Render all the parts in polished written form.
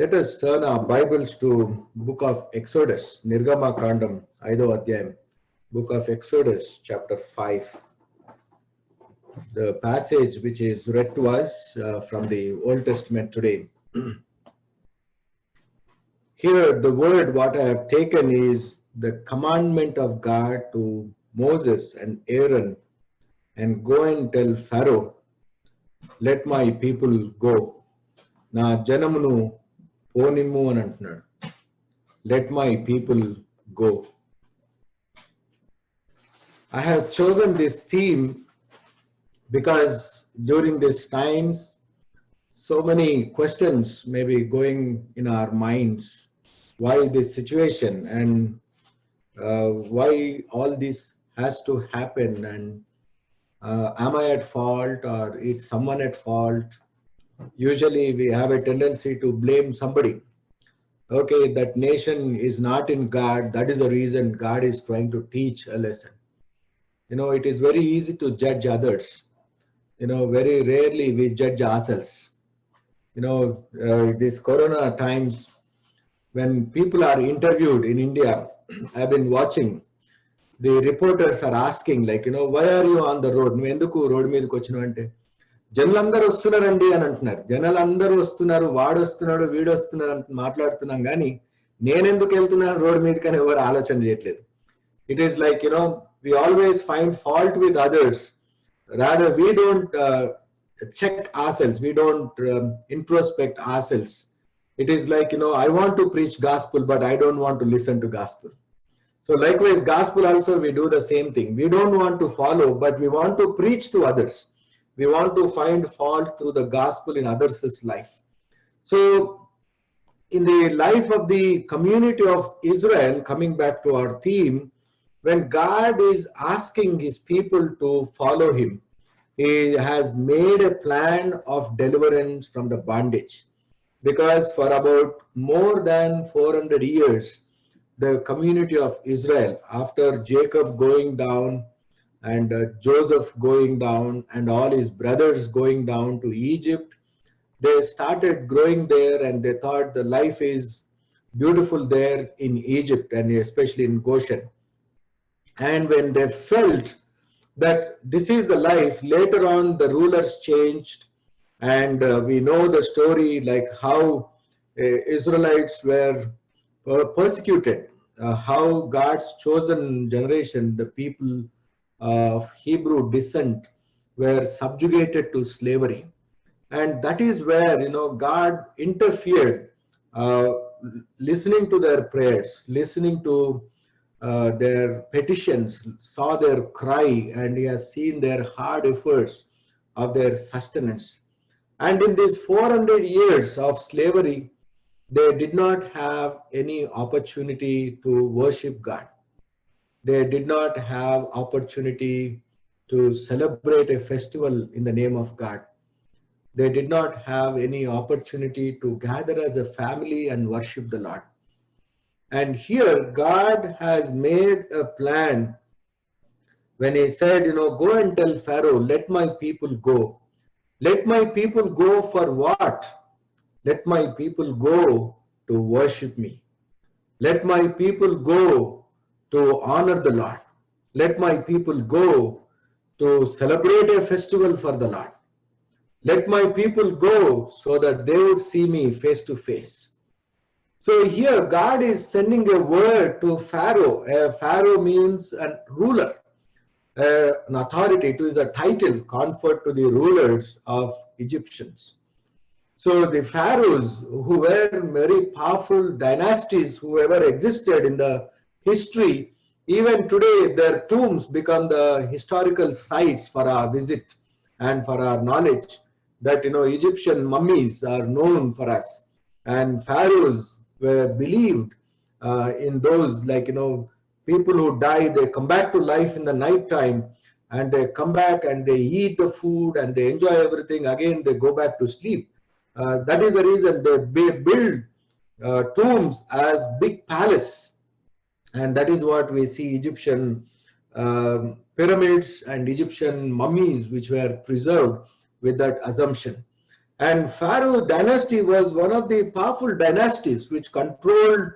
Let us turn our Bibles to Book of Exodus, Nirgama Kandam, Aido Adhyayam, Book of Exodus, chapter 5. The passage which is read to us from the Old Testament today. Here, the word what I have taken is the commandment of God to Moses and Aaron, and go and tell Pharaoh, let my people go. నా జనమును పోనిమ్ము అని అంటున్నాడు. Let my people go. I have chosen this theme because during these times so many questions may be going in our minds. Why this situation and why all this has to happen, and am I at fault or is someone at fault? Usually we have a tendency to blame somebody. Okay, that nation is not in God, that is the reason God is trying to teach a lesson. It is very easy to judge others. Very rarely we judge ourselves. These corona times, when people are interviewed in India, I've been watching, the reporters are asking, like, why are you on the road? నువ్వు ఎందుకు road మీదకి వచ్చినావు అంటే, జనులందరూ వస్తున్నారండి అని అంటున్నారు. జనాలందరూ వస్తున్నారు, వాడు వస్తున్నాడు, వీడు వస్తున్నారు అని మాట్లాడుతున్నాం, కానీ నేనెందుకు వెళ్తున్నాను రోడ్ మీదకి అని ఎవరు ఆలోచన చేయట్లేదు. It is like we always find fault with others, rather we don't check ourselves, we don't introspect ourselves. It is like, I want to preach gospel, but I don't want to listen to gospel. So likewise, gospel also we do the same thing. We don't want to follow, but we want to preach to others. We want to find fault through the gospel in others' life. So in the life of the community of Israel, coming back to our theme, when God is asking his people to follow him, he has made a plan of deliverance from the bondage. Because for about more than 400 years, the community of Israel, after Jacob going down and Joseph going down and all his brothers going down to Egypt, they started growing there, and they thought the life is beautiful there in Egypt, and especially in Goshen. And when they felt that this is the life, later on the rulers changed, and we know the story, like how Israelites were persecuted, how God's chosen generation, the people of Hebrew descent, were subjugated to slavery. And that is where God interfered, listening to their prayers, listening to their petitions, saw their cry, and he has seen their hard efforts of their sustenance. And in these 400 years of slavery, they did not have any opportunity to worship God. They did not have opportunity to celebrate a festival in the name of God. They did not have any opportunity to gather as a family and worship the Lord. And here God has made a plan when he said, go and tell Pharaoh, let my people go. Let my people go for what? Let my people go to worship me. Let my people go to honor the Lord. Let my people go to celebrate a festival for the Lord. Let my people go so that they would see me face to face. So here God is sending a word to Pharaoh. Pharaoh means a ruler, an authority. It is a title conferred to the rulers of Egyptians. So the pharaohs, who were very powerful dynasties, whoever existed in the history, even today their tombs become the historical sites for our visit and for our knowledge, that Egyptian mummies are known for us, and pharaohs were believed in those, like people who die, they come back to life in the night time, and they come back and they eat the food and they enjoy everything, again they go back to sleep. That is the reason they build tombs as big palace, and that is what we see Egyptian pyramids and Egyptian mummies which were preserved with that assumption. And Pharaoh dynasty was one of the powerful dynasties which controlled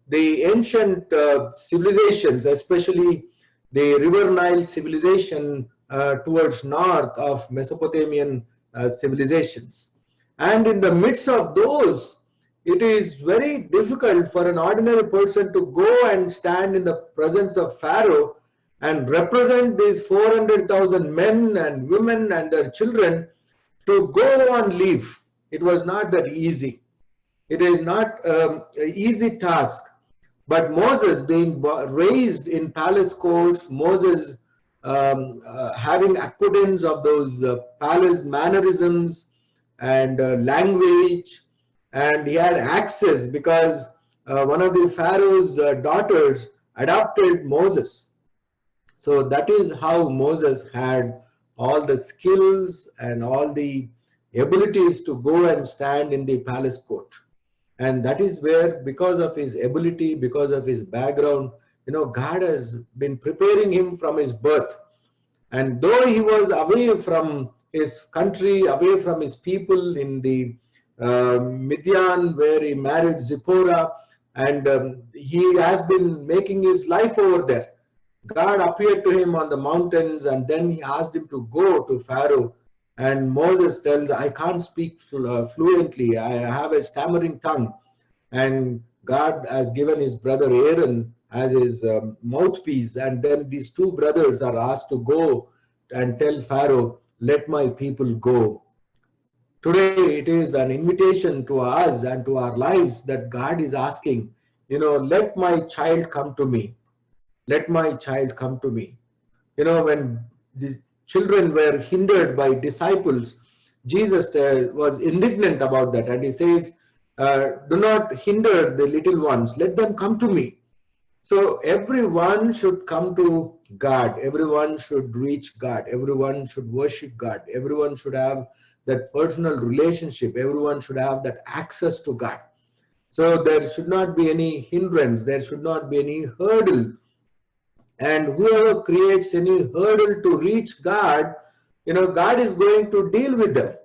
the ancient civilizations, especially the River Nile civilization towards north of Mesopotamian civilizations. And in the midst of those, it is very difficult for an ordinary person to go and stand in the presence of Pharaoh and represent these 400,000 men and women and their children to go on leave. It was not that easy. It is not an easy task. But Moses, being raised in palace courts, Moses having accordance of those palace mannerisms and language, and he had access because one of the Pharaoh's daughters adopted Moses. So that is how Moses had all the skills and all the abilities to go and stand in the palace court. And that is where, because of his ability, because of his background, God has been preparing him from his birth. And though he was away from his country, away from his people in the Midian, where he married Zipporah, and he has been making his life over there. God appeared to him on the mountains, and then he asked him to go to Pharaoh. And Moses tells, I can't speak fluently. I have a stammering tongue. And God has given his brother Aaron as his mouthpiece. And then these two brothers are asked to go and tell Pharaoh, let my people go. Today, it is an invitation to us and to our lives that God is asking, let my child come to me. Let my child come to me. When the children were hindered by disciples, Jesus was indignant about that. And he says, do not hinder the little ones. Let them come to me. So everyone should come to God. Everyone should reach God. Everyone should worship God. Everyone should have that personal relationship. Everyone should have that access to God. So there should not be any hindrance. There should not be any hurdle. And whoever creates any hurdle to reach God, God is going to deal with them.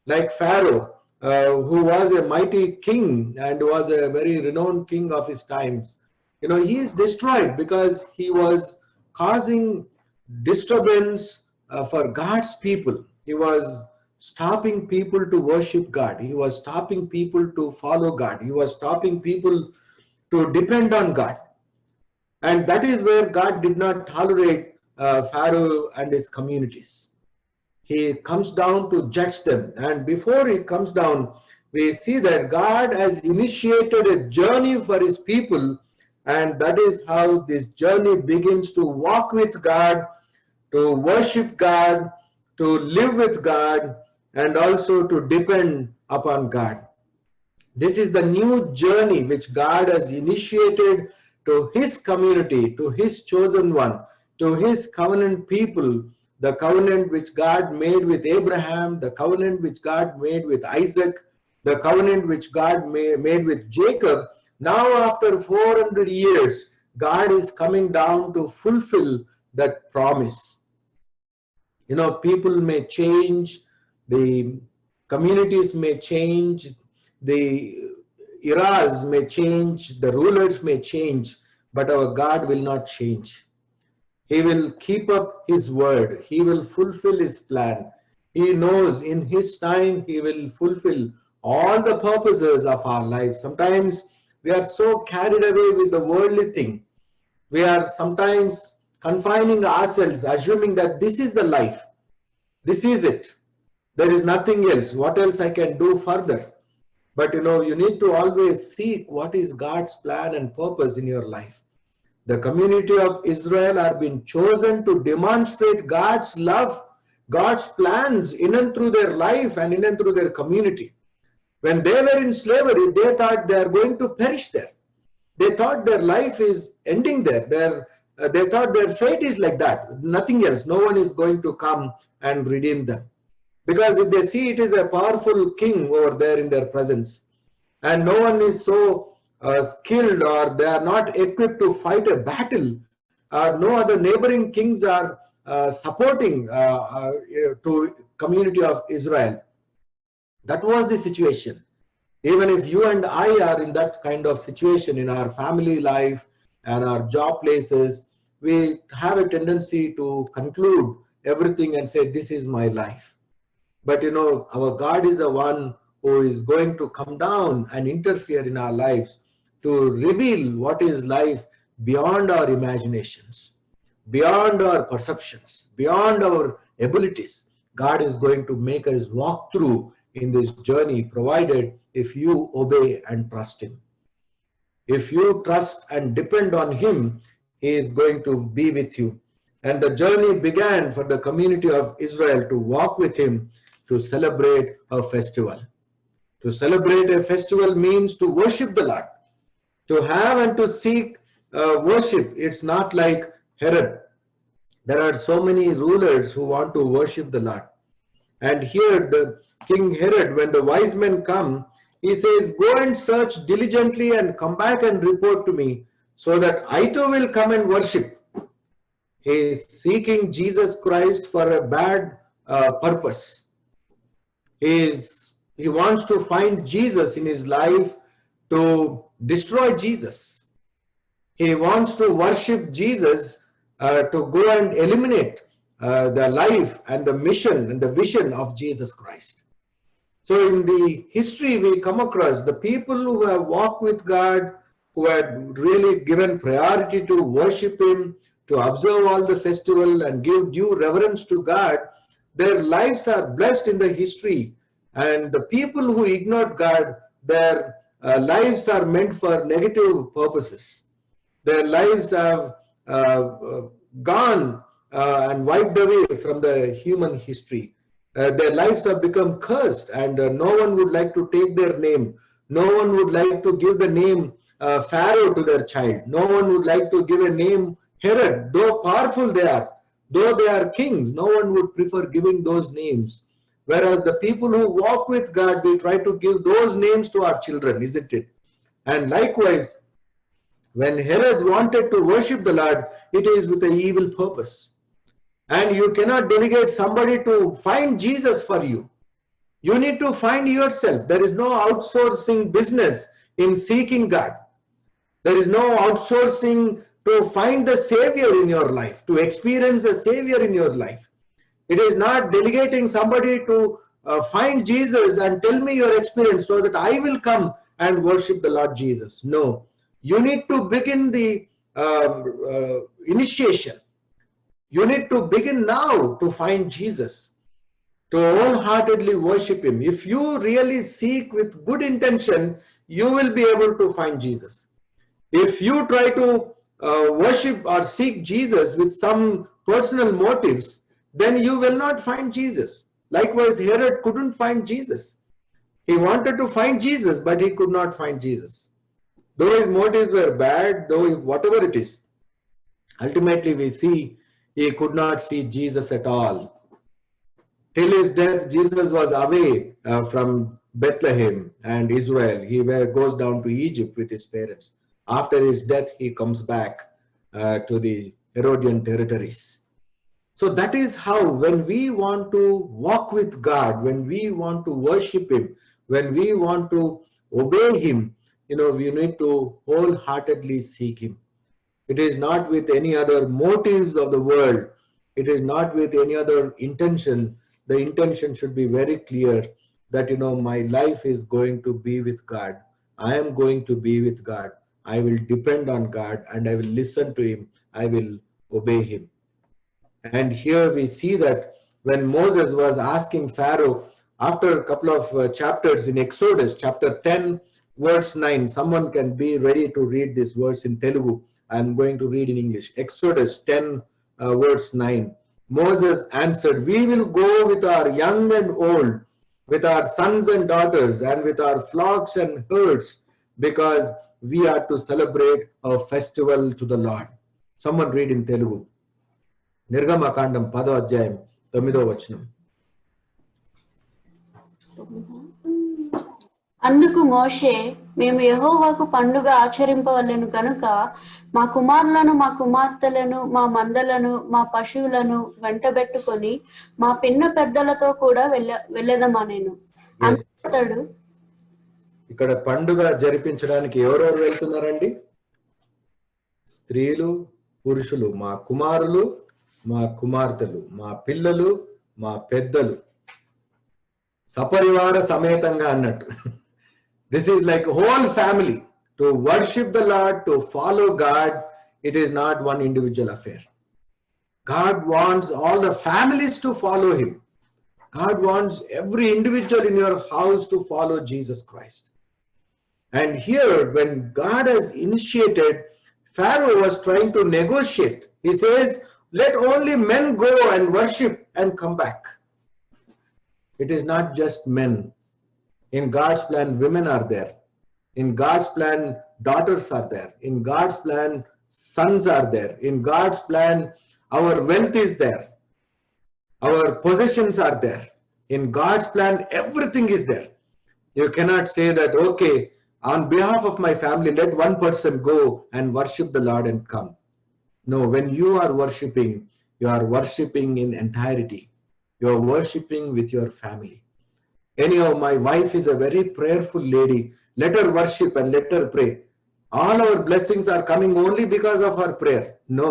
Like Pharaoh, who was a mighty king and was a very renowned king of his times. He is destroyed because he was causing disturbance for God's people. He was stopping people to worship God. He was stopping people to follow God. He was stopping people to depend on God. And that is where God did not tolerate Pharaoh and his communities. He comes down to judge them. And before he comes down, we see that God has initiated a journey for his people. And that is how this journey begins to walk with God, to worship God, to live with God, and also to depend upon God. This is the new journey which God has initiated to his community, to his chosen one, to his covenant people, the covenant which God made with Abraham, the covenant which God made with Isaac, the covenant which God made with Jacob. Now after 400 years, God is coming down to fulfill that promise. People may change, the communities may change, the eras may change, the rulers may change, but our God will not change. He will keep up his word. He will fulfill his plan. He knows in his time he will fulfill all the purposes of our lives. Sometimes we are so carried away with the worldly thing. We are sometimes confining ourselves, assuming that this is the life. This is it. There is nothing else. What else I can do further? But you need to always seek what is God's plan and purpose in your life. The community of Israel are being chosen to demonstrate God's love, God's plans in and through their life and in and through their community. When they were in slavery, they thought they are going to perish there. They thought their life is ending there. They thought their fate is like that. Nothing else. No one is going to come and redeem them. Because if they see it is a powerful king over there in their presence, and no one is so skilled, or they are not equipped to fight a battle, no other neighboring kings are supporting to community of Israel. That was the situation. Even if you and I are in that kind of situation in our family life and our job places, we have a tendency to conclude everything and say, this is my life. But our God is the one who is going to come down and interfere in our lives to reveal what is life beyond our imaginations, beyond our perceptions, beyond our abilities. God is going to make us walk through in this journey, provided if you obey and trust Him. If you trust and depend on Him, He is going to be with you. And the journey began for the community of Israel to walk with Him to celebrate a festival. To celebrate a festival means to worship the Lord. To have and to seek worship. It's not like Herod. There are so many rulers who want to worship the Lord. And here the King Herod, when the wise men come, he says, go and search diligently and come back and report to me so that I too will come and worship. He is seeking Jesus Christ for a bad purpose. He wants to find Jesus in his life to destroy Jesus. He wants to worship Jesus to go and eliminate the life and the mission and the vision of Jesus Christ. So in the history we come across the people who have walked with God, who had really given priority to worship Him, to observe all the festival and give due reverence to God. Their lives are blessed in the history. And the people who ignored God, their lives are meant for negative purposes. Their lives have gone and wiped away from the human history. Their lives have become cursed, and no one would like to take their name. No one would like to give the name Pharaoh to their child. No one would like to give a name Herod, though powerful they are, though they are kings. No one would prefer giving those names. Whereas the people who walk with God, we try to give those names to our children, isn't it? And likewise, when Herod wanted to worship the Lord, it is with an evil purpose. And you cannot delegate somebody to find Jesus for you. You need to find yourself. There is no outsourcing business in seeking God. There is no outsourcing to find the Savior in your life, to experience the Savior in your life. It is not delegating somebody to find Jesus and tell me your experience so that I will come and worship the Lord Jesus. No, you need to begin the initiation. You need to begin now to find Jesus, to wholeheartedly worship Him. If you really seek with good intention, you will be able to find Jesus. If you try to worship or seek Jesus with some personal motives, then you will not find Jesus. Likewise, Herod couldn't find Jesus. He wanted to find Jesus, but he could not find Jesus. Though his motives were bad, though whatever it is, ultimately we see he could not see Jesus at all. Till his death, Jesus was away from Bethlehem and Israel. He goes down to Egypt with his parents. After his death, he comes back to the Herodian territories. So that is how, when we want to walk with God, when we want to worship Him, when we want to obey Him, we need to wholeheartedly seek Him. It is not with any other motives of the world. It is not with any other intention. The intention should be very clear that, my life is going to be with God. I am going to be with God. I will depend on God and I will listen to Him. I will obey Him. And here we see that when Moses was asking Pharaoh, after a couple of chapters in Exodus, chapter 10, verse 9, someone can be ready to read this verse in Telugu. I'm going to read in English. Exodus 10, verse 9. Moses answered, we will go with our young and old, with our sons and daughters, and with our flocks and herds, because we are to celebrate a festival to the Lord. Someone read in Telugu. నిర్గమకాండం 10వ అధ్యాయం 9వ వచనం. అందుకు మోషే, మేము యెహోవాకు పండుగ ఆచరింపవలెను కనుక మా కుమారులను మా కుమార్తెలను మా మందలను మా పశువులను వెంటబెట్టుకొని మా పిన్న పెద్దలతో కూడా వెళ్ళదమనెను. Yes. అంటాడు. ఇక్కడ పండుగ జరిపించడానికి ఎవరెవరు వెళ్తున్నారండి? స్త్రీలు, పురుషులు, మా కుమారులు, మా కుమార్తెలు, మా పిల్లలు, మా పెద్దలు, సపరివార సమేతంగా అన్నట్టు. This is like whole family to worship the Lord, to follow God. It is not one individual affair. God wants all the families to follow him. God wants every individual in your house to follow Jesus Christ. And here, when God has initiated, Pharaoh was trying to negotiate. He says, let only men go and worship and come back. It is not just men. In God's plan, women are there. In God's plan, daughters are there. In God's plan, sons are there. In God's plan, our wealth is there. Our possessions are there. In God's plan, everything is there. You cannot say that, okay, on behalf of my family, let one person go and worship the Lord and come. No, when you are worshiping in entirety. You are worshiping with your family. Anyhow, my wife is a very prayerful lady. Let her worship and let her pray. All our blessings are coming only because of her prayer. No.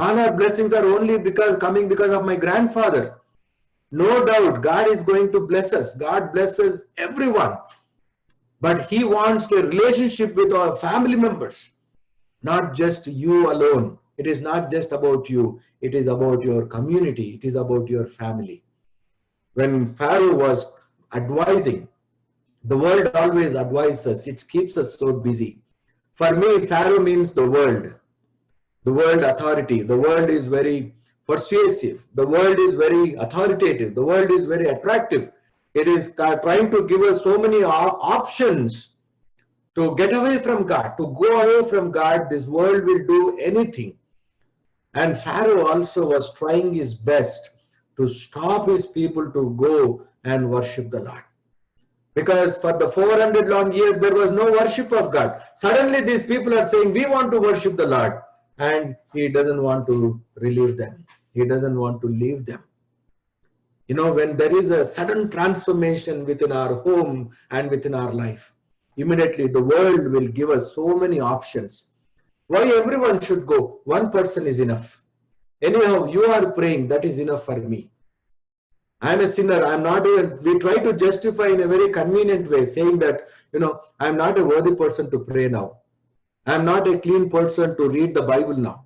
All our blessings are only coming because of my grandfather. No doubt, God is going to bless us. God blesses everyone. But he wants a relationship with our family members. Not just you alone. It is not just about you. It is about your community. It is about your family. When Pharaoh was advising, the world always advises us. It keeps us so busy. For me, Pharaoh means the world authority. The world is very persuasive. The world is very authoritative. The world is very attractive. It is trying to give us so many options to get away from God, to go away from God. This world will do anything. And Pharaoh also was trying his best to stop his people to go and worship the Lord. Because for the 400 long years, there was no worship of God. Suddenly these people are saying, we want to worship the Lord. And he doesn't want to relieve them. He doesn't want to leave them. You know, when there is a sudden transformation within our home and within our life, immediately the world will give us so many options. Why everyone should go? One person is enough. Anyhow, you are praying, that is enough for me. I am a sinner. I am not even, we try to justify in a very convenient way, saying that, you know, I am not a worthy person to pray now. I am not a clean person to read the Bible now.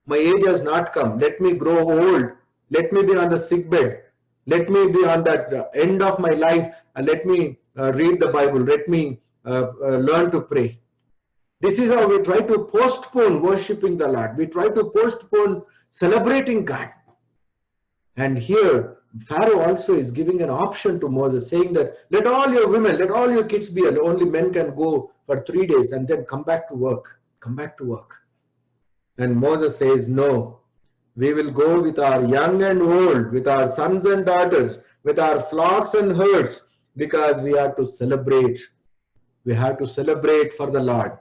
My age has not come. Let me grow old. Let me be on the sick bed. Let me be on that end of my life. Let me read the Bible. Let me learn to pray. This is how we try to postpone worshiping the Lord. We try to postpone celebrating God. And here, Pharaoh also is giving an option to Moses, saying that let all your women, let all your kids be alone. Only men can go for 3 days and then come back to work. Come back to work. And Moses says, no, we will go with our young and old, with our sons and daughters, with our flocks and herds, because we have to celebrate. We have to celebrate for the Lord.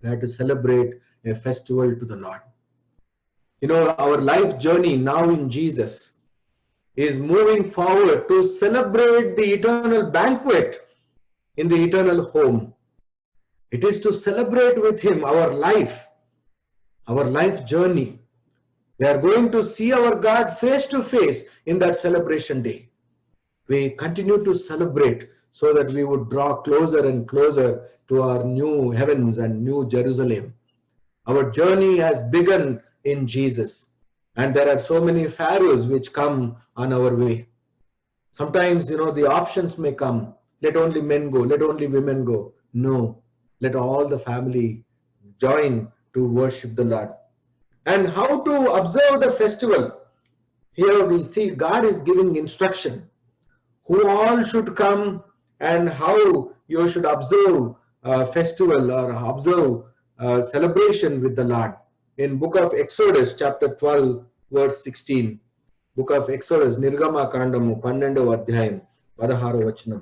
We have to celebrate a festival to the Lord. You know, our life journey now in Jesus is moving forward to celebrate the eternal banquet in the eternal home. It is to celebrate with him our life journey. We are going to see our God face to face in that celebration day. We continue to celebrate so that we would draw closer and closer to our new heavens and new Jerusalem. Our journey has begun in Jesus. And there are so many pharaohs which come on our way. Sometimes, you know, the options may come. Let only men go. Let only women go. No. Let all the family join to worship the Lord. And how to observe the festival? Here we see God is giving instruction. Who all should come and how you should observe festival or observe celebration with the Lord. In book of Exodus chapter 12 verse 16, book of Exodus Nirgama Kandamu 12వ అధ్యాయం 16వ వచనం,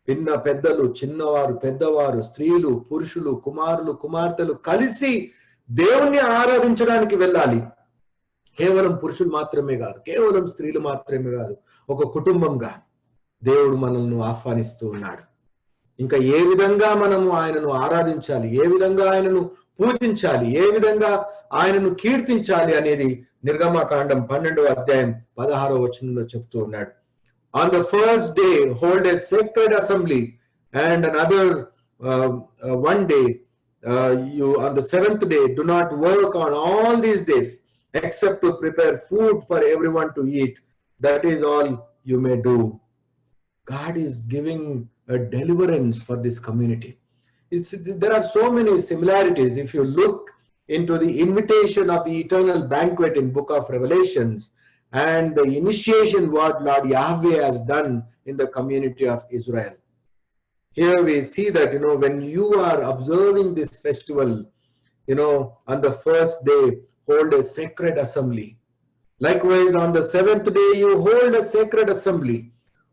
పిన్న పెద్దలు చిన్నవారు పెద్దవారు స్త్రీలు పురుషులు కుమారులు కుమార్తెలు కలిసి దేవుణ్ణి ఆరాధించడానికి వెళ్ళాలి. కేవలం పురుషులు మాత్రమే కాదు, కేవలం స్త్రీలు మాత్రమే కాదు, ఒక కుటుంబంగా దేవుడు మనల్ని ఆహ్వానిస్తూ ఉన్నాడు. ఇంకా ఏ విధంగా మనము ఆయనను ఆరాధించాలి, ఏ విధంగా ఆయనను పూజించాలి, ఏ విధంగా ఆయనను కీర్తించాలి అనేది నిర్గమకాండం 12వ అధ్యాయం 16వ వచనంలో చెప్తూ ఉన్నాడు. On the first day hold a sacred assembly, and another one day you on the seventh day do not work on all these days except to prepare food for everyone to eat. That is all you may do. God is giving a deliverance for this community. There are so many similarities. If you look into the invitation of the eternal banquet in book of Revelations and the initiation what Lord Yahweh has done in the community of Israel. Here we see that, when you are observing this festival, on the first day, hold a sacred assembly. Likewise, on the seventh day, you hold a sacred assembly.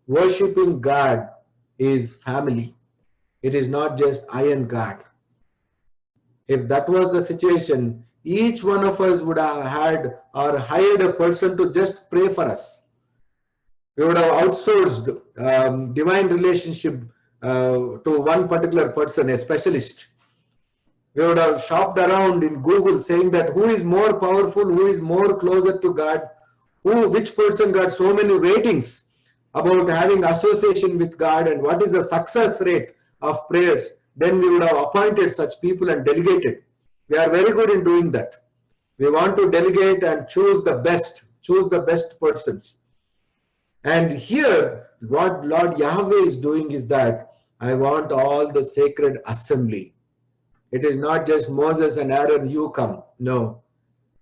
Worshipping God is family. It is not just I and God. If that was the situation, each one of us would have had or hired a person to just pray for us. We would have outsourced divine relationship to one particular person, a specialist. We would have shopped around in Google saying that who is more powerful, who is more closer to God, which person got so many ratings about having association with God, and what is the success rate of prayers. Then we would have appointed such people and delegated. We are very good in doing that. We want to delegate and choose the best persons. And here what Lord Yahweh is doing is that I want all the sacred assembly. It is not just Moses and Aaron, you come. No,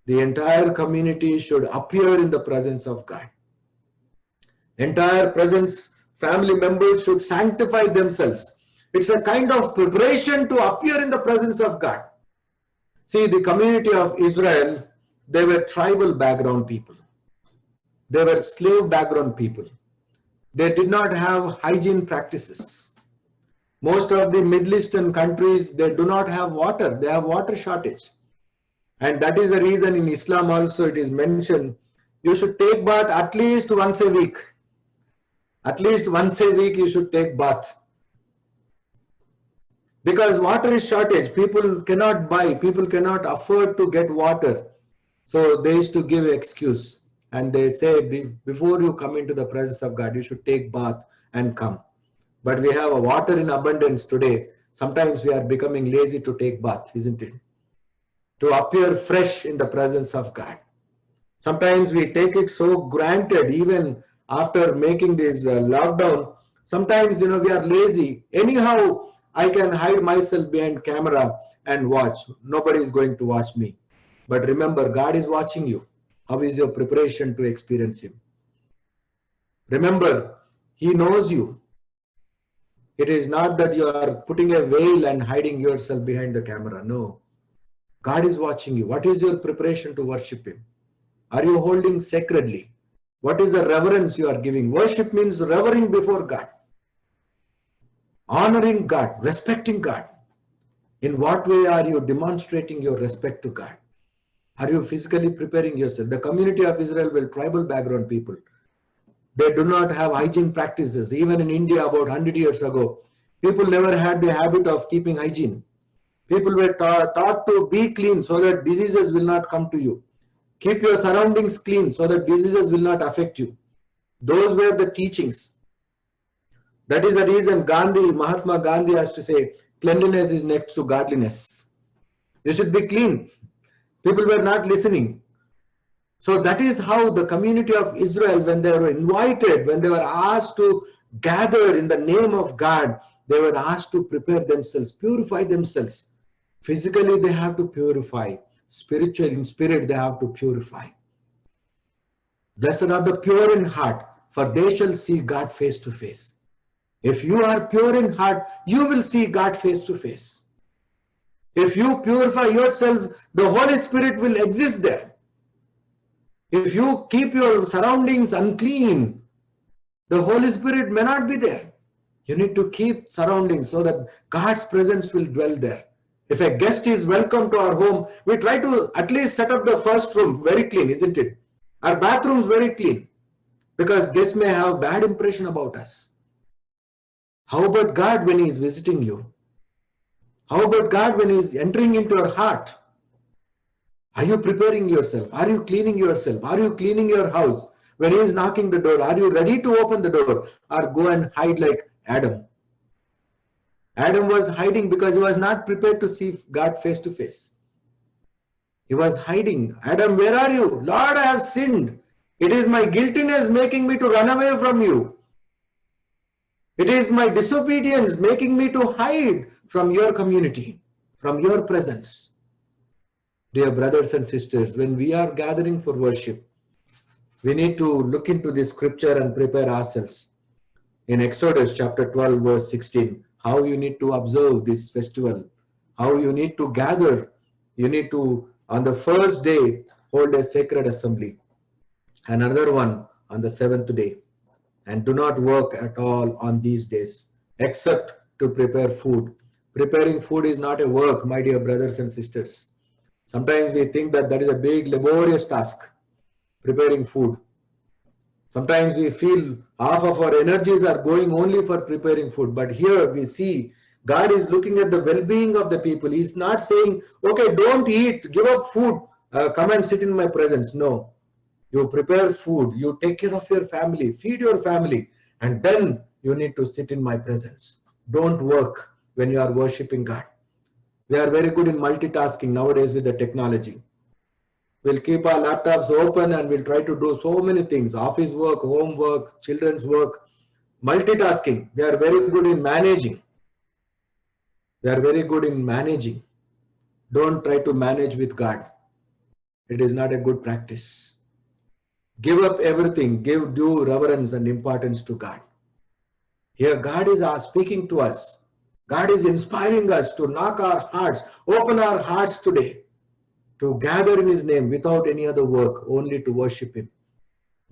the entire community should appear in the presence of God. Entire presence, family members should sanctify themselves. It's a kind of preparation to appear in the presence of God. See, the community of Israel, they were tribal background people. They were slave background people. They did not have hygiene practices. Most of the Middle Eastern countries, they do not have water. They have water shortage. And that is the reason in Islam also it is mentioned, you should take bath at least once a week. At least once a week you should take bath. Because water is shortage. People cannot buy, people cannot afford to get water. So they used to give excuse. And they say, before you come into the presence of God, you should take bath and come. But we have a water in abundance today. Sometimes we are becoming lazy to take bath, isn't it? To appear fresh in the presence of God. Sometimes we take it so granted, even after making this lockdown. Sometimes, we are lazy. Anyhow, I can hide myself behind camera and watch. Nobody is going to watch me. But remember, God is watching you. How is your preparation to experience Him? Remember, He knows you. It is not that you are putting a veil and hiding yourself behind the camera. No. God is watching you. What is your preparation to worship Him? Are you holding sacredly? What is the reverence you are giving? Worship means revering before God. Honoring God, respecting God. In what way are you demonstrating your respect to God? Are you physically preparing yourself? The community of Israel were tribal background people. They do not have hygiene practices. Even in India about 100 years ago, people never had the habit of keeping hygiene. People were taught to be clean so that diseases will not come to you. Keep your surroundings clean so that diseases will not affect you. Those were the teachings. That is the reason Mahatma Gandhi has to say, cleanliness is next to godliness. You should be clean. People were not listening. So that is how the community of Israel, when they were invited, when they were asked to gather in the name of God, they were asked to prepare themselves, purify themselves. Physically, they have to purify. Spiritually, in spirit, they have to purify. Blessed are the pure in heart, for they shall see God face to face. If you are pure in heart, you will see God face to face. If you purify yourself, the Holy Spirit will exist there. If you keep your surroundings unclean, the Holy Spirit may not be there. You need to keep surroundings so that God's presence will dwell there. If a guest is welcome to our home, we try to at least set up the first room very clean, isn't it? Our bathrooms very clean, because guests may have bad impression about us. How about God when He is visiting you? How about God when He is entering into your heart? Are you preparing yourself? Are you cleaning yourself? Are you cleaning your house? When He is knocking the door, are you ready to open the door or go and hide like Adam? Adam was hiding because he was not prepared to see God face to face. He was hiding. Adam, where are you? Lord, I have sinned. It is my guiltiness making me to run away from you. It is my disobedience making me to hide from your community, from your presence. Dear brothers and sisters, when we are gathering for worship, we need to look into this scripture and prepare ourselves. In Exodus chapter 12 verse 16, how you need to observe this festival, how you need to gather. You need to, on the first day, hold a sacred assembly, and another one on the seventh day. And do not work at all on these days, except to prepare food. Preparing food is not a work, my dear brothers and sisters. Sometimes we think that that is a big laborious task, preparing food. Sometimes we feel half of our energies are going only for preparing food. But here we see God is looking at the well-being of the people. He's not saying, okay, don't eat, give up food, come and sit in my presence. No, you prepare food, you take care of your family, feed your family, and then you need to sit in my presence. Don't work when you are worshiping God. We are very good in multitasking nowadays with the technology. We'll keep our laptops open and we'll try to do so many things, office work, home work, children's work, multitasking. We are very good in managing. We are very good in managing. Don't try to manage with God. It is not a good practice. Give up everything, give due reverence and importance to God. Here God is speaking to us. God is inspiring us to knock our hearts, open our hearts today, to gather in His name without any other work, only to worship Him.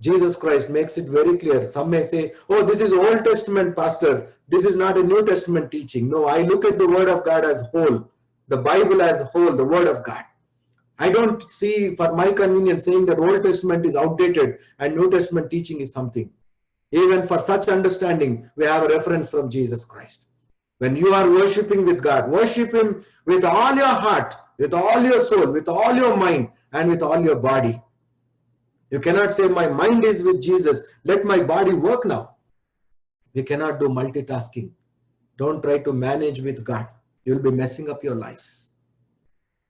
Jesus Christ makes it very clear. Some may say, oh, this is Old Testament, Pastor. This is not a New Testament teaching. No, I look at the Word of God as whole, the Bible as whole, the Word of God. I don't see for my convenience saying that Old Testament is outdated and New Testament teaching is something. Even for such understanding, we have a reference from Jesus Christ. When you are worshiping with God, worship Him with all your heart, with all your soul, with all your mind, and with all your body. You cannot say, my mind is with Jesus, let my body work now. We cannot do multitasking. Don't try to manage with God. You'll be messing up your lives.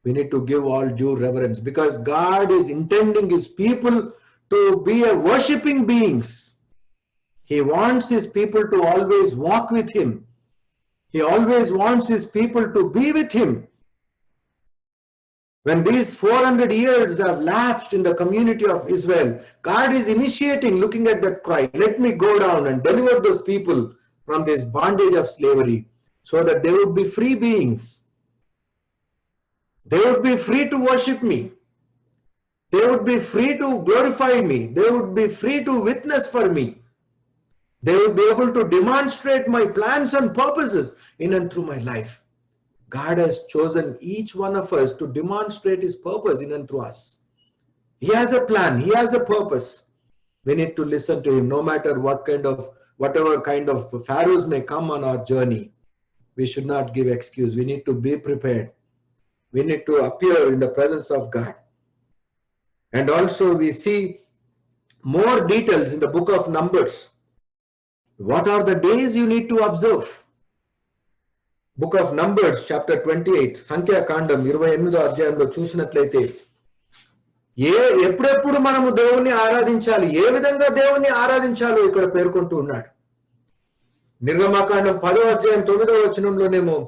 We need to give all due reverence because God is intending His people to be a worshiping beings. He wants His people to always walk with Him. He always wants His people to be with Him. When these 400 years have lapsed in the community of Israel, God is initiating, looking at that cry, let me go down and deliver those people from this bondage of slavery so that they would be free beings. They would be free to worship me. They would be free to glorify me. They would be free to witness for me. They would be able to demonstrate my plans and purposes in and through my life. God has chosen each one of us to demonstrate His purpose in and through us. He has a plan. He has a purpose. We need to listen to Him no matter whatever kind of pharaohs may come on our journey. We should not give excuse. We need to be prepared. We need to appear in the presence of God. And also we see more details in the book of Numbers. What are the days you need to observe? Book of Numbers chapter 28 సంఖ్యాకాండం 28వ అధ్యాయంలో చూసినట్లయితే ఎప్పుడెప్పుడు మనము దేవుణ్ణి ఆరాధించాలి, ఏ విధంగా దేవుణ్ణి ఆరాధించాలో ఇక్కడ పేర్కొంటూ ఉన్నాడు. నిర్గమకాండం 10వ అధ్యాయం 9వ వచనంలోనేమో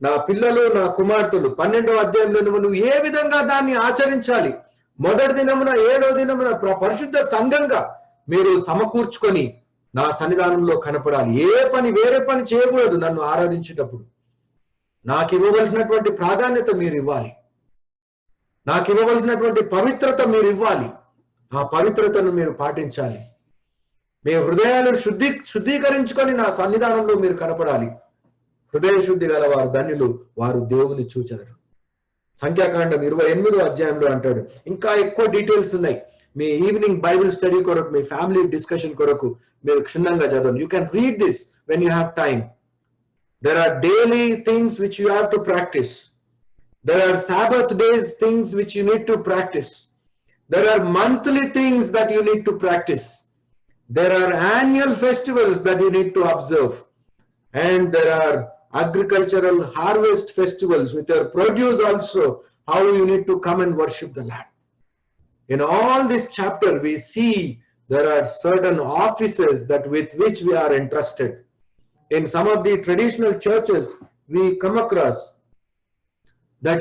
నా పిల్లలు నా కుమార్తెలు, 12వ అధ్యాయంలోనేమో నువ్వు ఏ విధంగా దాన్ని ఆచరించాలి, మొదటి దినమున 7వ దినమున పరిశుద్ధ సంఘంగా మీరు సమకూర్చుకొని నా సన్నిధానంలో కనపడాలి. వేరే పని చేయకూడదు. నన్ను ఆరాధించేటప్పుడు నాకు ఇవ్వవలసినటువంటి ప్రాధాన్యత మీరు ఇవ్వాలి. నాకు ఇవ్వవలసినటువంటి పవిత్రత మీరు ఇవ్వాలి. ఆ పవిత్రతను మీరు పాటించాలి. మీ హృదయాలు శుద్ధీకరించుకొని నా సన్నిధానంలో మీరు కనపడాలి. హృదయ శుద్ధి గల వారు ధన్యులు, వారు దేవుని చూచెదరు. సంఖ్యాకాండం 28వ అధ్యాయంలో అంటాడు. ఇంకా ఎక్కువ డీటెయిల్స్ ఉన్నాయి. మీ ఈవినింగ్ బైబిల్ స్టడీ కొరకు, మీ ఫ్యామిలీ డిస్కషన్ కొరకు మీరు క్షుణ్ణంగా చదవండి. You can read this when you have time. There are daily things which you have to practice. There are Sabbath days things which you need to practice. There are monthly things that you need to practice. There are annual festivals that you need to observe. And there are agricultural harvest festivals with your produce also, how you need to come and worship the Lord. In all this chapter, we see there are certain offices that with which we are entrusted. In some of the traditional churches, we come across that,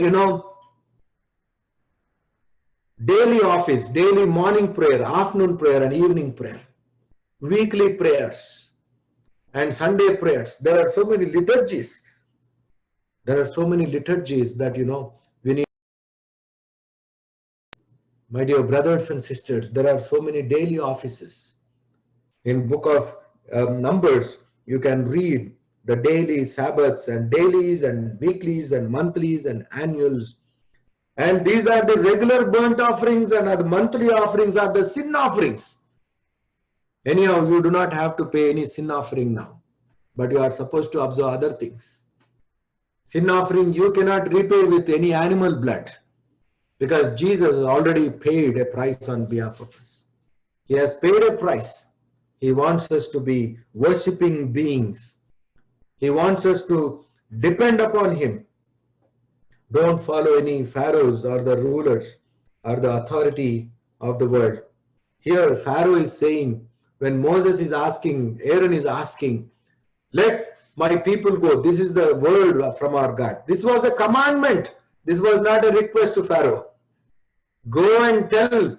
daily office, daily morning prayer, afternoon prayer, and evening prayer, weekly prayers, and Sunday prayers. There are so many liturgies. There are so many liturgies that, we need. My dear brothers and sisters, there are so many daily offices. In book of Numbers, you can read the daily Sabbaths and dailies and weeklies and monthlies and annuals. And these are the regular burnt offerings, and the monthly offerings are the sin offerings. Anyhow, you do not have to pay any sin offering now, but you are supposed to observe other things. Sin offering you cannot repay with any animal blood, because Jesus has already paid a price on behalf of us. He has paid a price. He wants us to be worshipping beings. He wants us to depend upon Him. Don't follow any pharaohs or the rulers or the authority of the world. Here Pharaoh is saying, when Moses is asking, Aaron is asking, let my people go. This is the word from our God. This was a commandment. This was not a request to Pharaoh. Go and tell.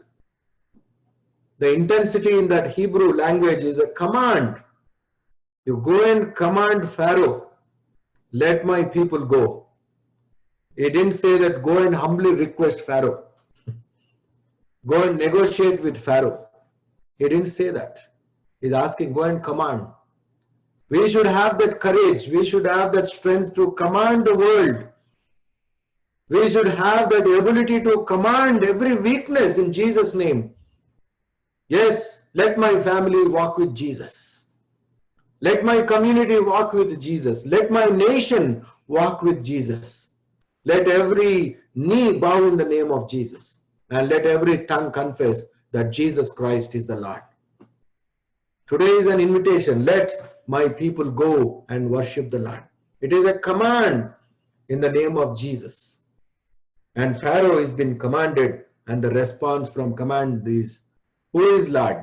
The intensity in that Hebrew language is a command. You go and command Pharaoh, let my people go. He didn't say that go and humbly request Pharaoh. Go and negotiate with Pharaoh. He didn't say that. He's asking, go and command. We should have that courage. We should have that strength to command the world. We should have that ability to command every weakness in Jesus' name. Yes, let my family walk with Jesus. Let my community walk with Jesus. Let my nation walk with Jesus. Let every knee bow in the name of Jesus. And let every tongue confess that Jesus Christ is the Lord. Today is an invitation. Let my people go and worship the Lord. It is a command in the name of Jesus. And Pharaoh has been commanded, and the response from command is, who is Lord?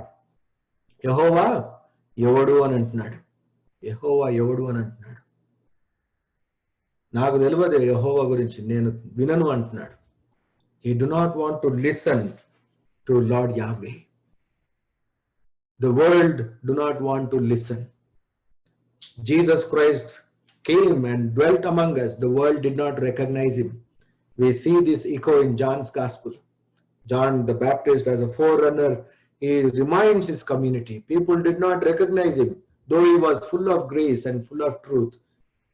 Yehovah ఎవడు అని అంటున్నాడు. యెహోవా ఎవడు అని అంటున్నాడు. నాకు తెలియదు యెహోవా గురించి, నేను వినను అంటున్నాడు. He do not want to listen to Lord Yahweh. The world do not want to listen. Jesus Christ came and dwelt among us. The world did not recognize him. We see this echo in John's Gospel. John the Baptist, as a forerunner, he reminds his community. People did not recognize him, though he was full of grace and full of truth.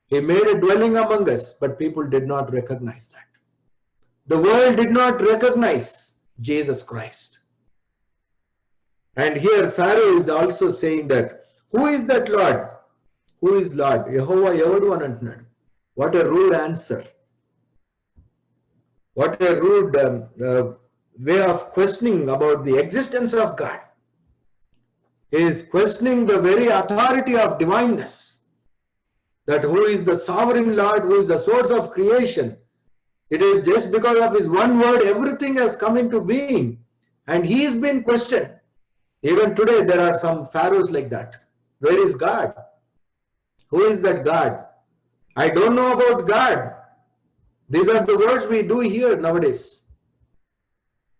He made a dwelling among us, but people did not recognize that. The world did not recognize Jesus Christ. And here Pharaoh is also saying that, who is that Lord? Who is Lord? Yehovah ఎవడు అని అంటున్నాడు. What a rude answer. What a rude way of questioning about the existence of God. He is questioning the very authority of divineness. That who is the sovereign Lord, who is the source of creation. It is just because of his one word, everything has come into being. And he is being questioned. Even today, there are some pharaohs like that. Where is God? Who is that God? I don't know about God. These are the words we do hear nowadays.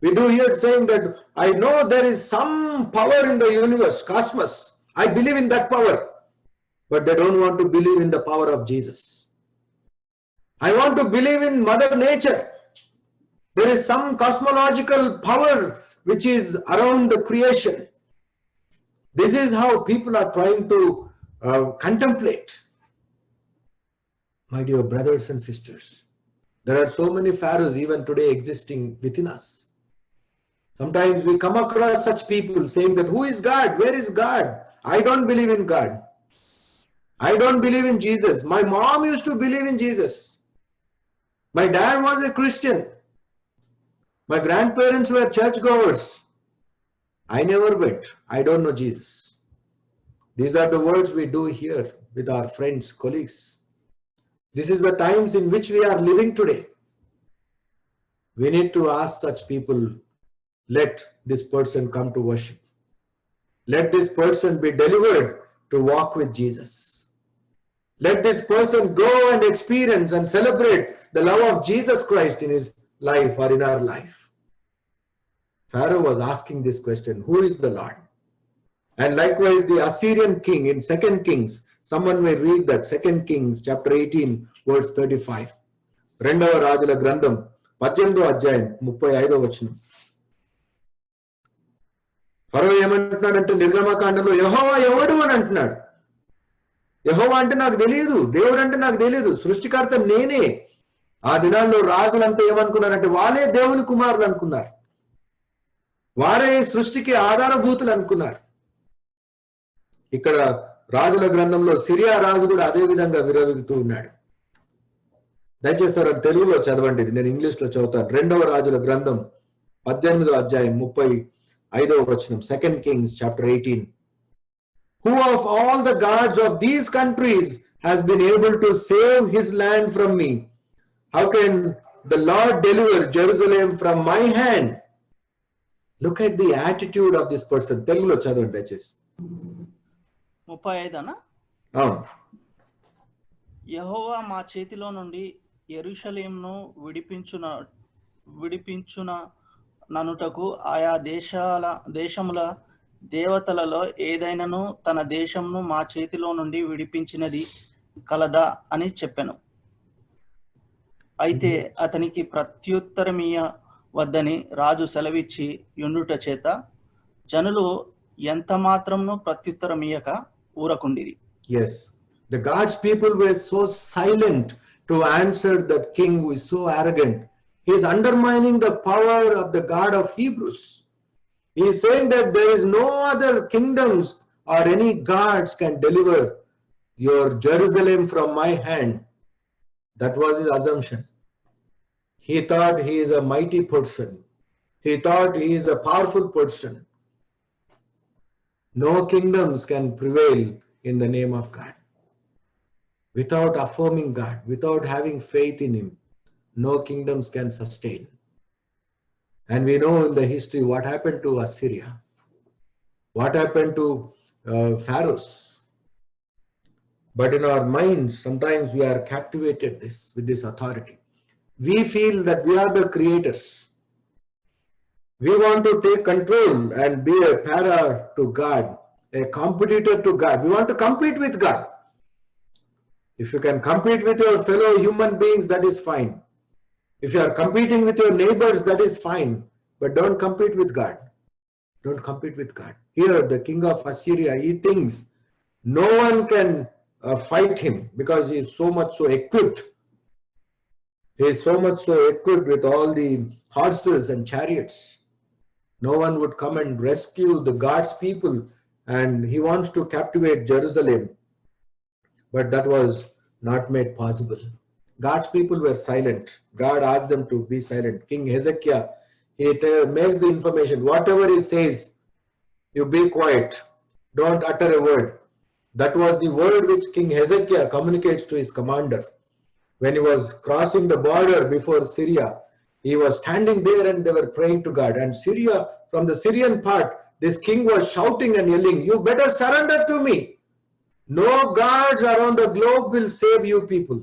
We do hear saying that, I know there is some power in the universe, cosmos. I believe in that power. But they don't want to believe in the power of Jesus. I want to believe in Mother Nature. There is some cosmological power which is around the creation. This is how people are trying to contemplate. My dear brothers and sisters, there are so many pharaohs even today existing within us. Sometimes we come across such people saying that, who is God? Where is God? I don't believe in God. I don't believe in Jesus. My mom used to believe in Jesus. My dad was a Christian. My grandparents were churchgoers. I never went. I don't know Jesus. These are the words we do here with our friends, colleagues. This is the times in which we are living today. We need to ask such people, let this person come to worship. Let this person be delivered to walk with Jesus. Let this person go and experience and celebrate the love of Jesus Christ in his life or in our life. Pharaoh was asking this question, who is the Lord? And likewise the Assyrian king in 2 Kings, someone may read that 2 Kings chapter 18 verse 35. రెండవ రాజుల గ్రంథం 18వ అధ్యాయం 35వ వచనం. ఫరో ఏమంటున్నాడంటే నిర్గమకాండంలో యెహోవా ఎవడు అని అంటున్నాడు. యెహోవా అంటే నాకు తెలియదు, దేవుడు అంటే నాకు తెలియదు, సృష్టికర్త నేనే. ఆ దినాల్లో రాజులంతా ఏమనుకున్నారంటే వాళ్ళే దేవుని కుమారులు అనుకున్నారు, వారే సృష్టికి ఆధారభూతులు అనుకున్నారు. ఇక్కడ రాజుల గ్రంథంలో సిరియా రాజు కూడా అదే విధంగా విరవిగుతూ ఉన్నాడు. దయచేసి తెలుగులో చదవండి, నేను ఇంగ్లీష్ లో చదువుతాను. రెండవ రాజుల గ్రంథం 18వ అధ్యాయం 35వ వచనం. 2 Kings chapter 18. Who of all the gods of these countries has been able to save his land from me? How can the Lord deliver Jerusalem from my hand? Look at the attitude of this person. తెలుగులో చదవండి దయచేసి. 35 అనా? అవును. యెహోవా మా చేతిలో నుండి యెరూషలేమును విడిపించున ననుటకు ఆయా దేశముల దేవతలలో ఏదైనను తన దేశమును మా చేతిలో నుండి విడిపించినది కలదా అని చెప్పెను. అయితే అతనికి ప్రత్యుత్తరమీయ వద్దని రాజు సెలవిచ్చి యుండుట చేత జనులు ఎంత మాత్రమును ప్రత్యుత్తరమీయక ఊరకుండిరి. Yes, the God's people were so silent to answer that king who is so arrogant. He is undermining the power of the God of Hebrews. He is saying that there is no other kingdoms or any gods can deliver your Jerusalem from my hand. That was his assumption. He thought he is a mighty person. He thought he is a powerful person. No kingdoms can prevail in the name of God. Without affirming God, without having faith in him, no kingdoms can sustain. And we know in the history what happened to Assyria, what happened to pharaohs. But in our minds, sometimes we are captivated with this authority. We feel that we are the creators. We want to take control and be a para to God, a competitor to God. We want to compete with God. If you can compete with your fellow human beings, that is fine. If you are competing with your neighbors, that is fine. But don't compete with God. Don't compete with God. Here, the king of Assyria, he thinks no one can fight him because he is so much so equipped. He is so much so equipped with all the horses and chariots. No one would come and rescue the God's people, and he wants to captivate Jerusalem. But that was not made possible. God's people were silent. God asked them to be silent. King Hezekiah, he makes the information. Whatever he says, you be quiet. Don't utter a word. That was the word which King Hezekiah communicates to his commander. When he was crossing the border before Syria, he was standing there and they were praying to God. And Syria, from the Syrian part, this king was shouting and yelling, you better surrender to me. No gods around the globe will save you people.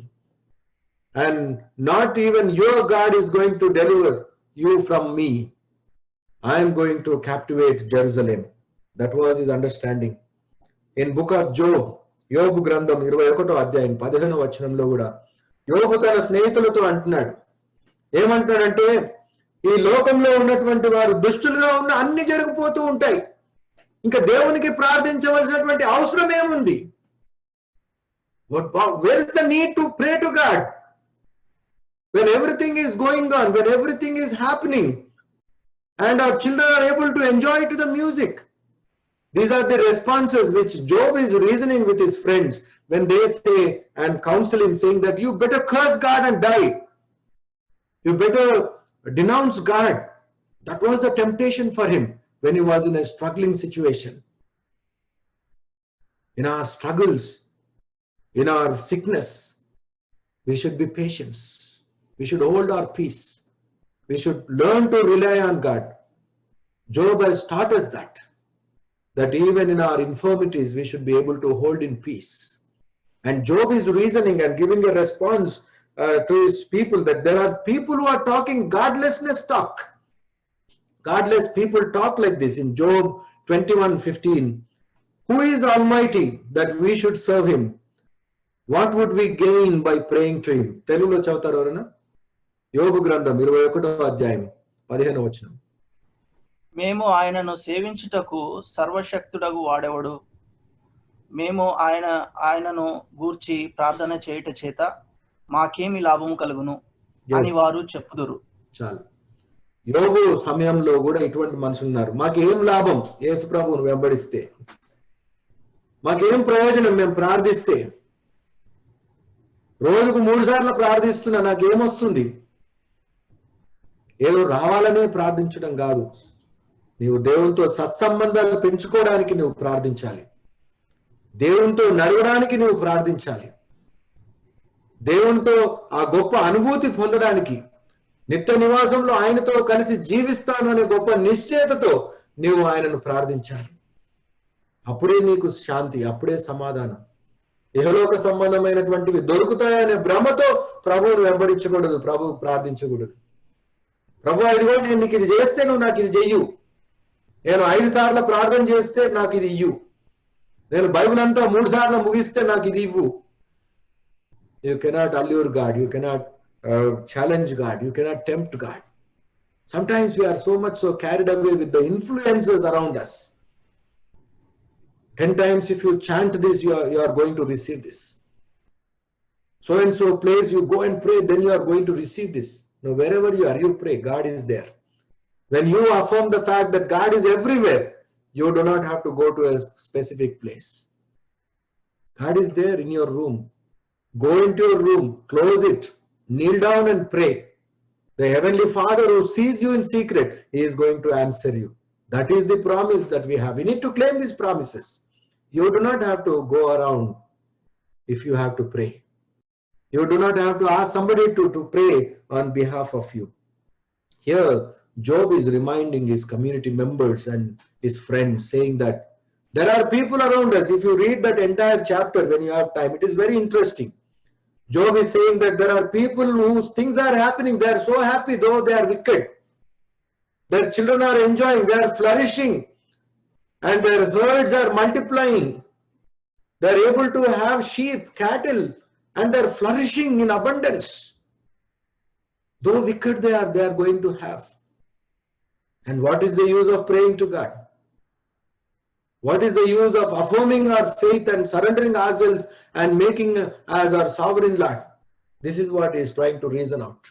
And not even your God is going to deliver you from me. I am going to captivate Jerusalem. That was his understanding. In book of Job, యోబు గ్రంథం 21వ అధ్యాయం 15వ వచనంలో కూడా యోబు తన స్నేహితులతో అంటున్నాడు. ఏమంటాడంటే, ఈ లోకంలో ఉన్నటువంటి వారు దుష్టులుగా ఉన్న అన్ని జరిగిపోతూ ఉంటాయి, ఇంకా దేవునికి ప్రార్థించవలసినటువంటి అవసరం ఏముంది? Where is the need to pray to God? When everything is going on, when everything is happening, and our children are able to enjoy to the music. These are the responses which Job is reasoning with his friends. when they say and counsel him, saying that you better curse God and die. You better denounce God. That was the temptation for him when he was in a struggling situation. In our struggles, in our sickness, we should be patient. We should hold our peace. We should learn to rely on God. Job has taught us that even in our infirmities, we should be able to hold in peace. And Job is reasoning and giving a response to his people, that there are people who are talking godlessness talk. Godless people talk like this in Job 21:15. Who is Almighty that we should serve him? What would we gain by praying to him? Telugulo chavathara orana? యోబు గ్రంథం 21వ అధ్యాయం 15వ వచనం. మేము ఆయనను సేవించుటకు సర్వశక్తుడగు వాడెవడు? మేము ఆయనను గూర్చి ప్రార్థన చేయుట చేత మాకేమి లాభము కలుగును అని వారు చెప్పుదురు. చాలు. యోబు సమయంలో కూడా ఇటువంటి మనుషులు ఉన్నారు. మాకేం లాభం యేసు ప్రభువును వెంబడిస్తే, మాకేం ప్రయోజనం మేము ప్రార్థిస్తే, రోజుకు 3 సార్లు ప్రార్థిస్తున్నా నాకేమొస్తుంది? ఏదో రావాలనే ప్రార్థించడం కాదు. నీవు దేవునితో సత్సంబంధాలు పెంచుకోవడానికి నువ్వు ప్రార్థించాలి. దేవునితో నడవడానికి నువ్వు ప్రార్థించాలి. దేవునితో ఆ గొప్ప అనుభూతి పొందడానికి, నిత్య నివాసంలో ఆయనతో కలిసి జీవిస్తాను అనే గొప్ప నిశ్చయతతో నీవు ఆయనను ప్రార్థించాలి. అప్పుడే నీకు శాంతి, అప్పుడే సమాధానం. ఇహలోక సంబంధమైనటువంటివి దొరుకుతాయనే భ్రమతో ప్రభువును వెంబడించకూడదు, ప్రభువు ప్రార్థించకూడదు. ప్రభు ఇదిగో నేను నీకు ఇది చేస్తే నువ్వు నాకు ఇది చెయ్యు, నేను 5 సార్లు ప్రార్థన చేస్తే నాకు ఇది ఇయ్యు, నేను బైబిల్ అంతా 3 సార్లు ముగిస్తే నాకు ఇది ఇవ్వు. You cannot allure God, you cannot challenge God, you cannot tempt God. Sometimes we are so much so carried away with the influences around us. 10 times if you chant this, you are going to receive this. So and so place you go and pray, then you are going to receive this. No, wherever you are, you pray, God is there. When you affirm the fact that God is everywhere, you do not have to go to a specific place. God is there in your room. Go into your room, close it, kneel down and pray. The Heavenly Father who sees you in secret, He is going to answer you. That is the promise that we have. We need to claim these promises. You do not have to go around if you have to pray. You do not have to ask somebody to pray on behalf of you. Here, Job is reminding his community members and his friends, saying that there are people around us. If you read that entire chapter when you have time, it is very interesting. Job is saying that there are people whose things are happening. They are so happy, though they are wicked. Their children are enjoying, they are flourishing, and their herds are multiplying. They are able to have sheep, cattle, and they are flourishing in abundance. Though wicked they are going to have. And what is the use of praying to God? What is the use of affirming our faith and surrendering ourselves and making as our sovereign Lord? This is what he is trying to reason out.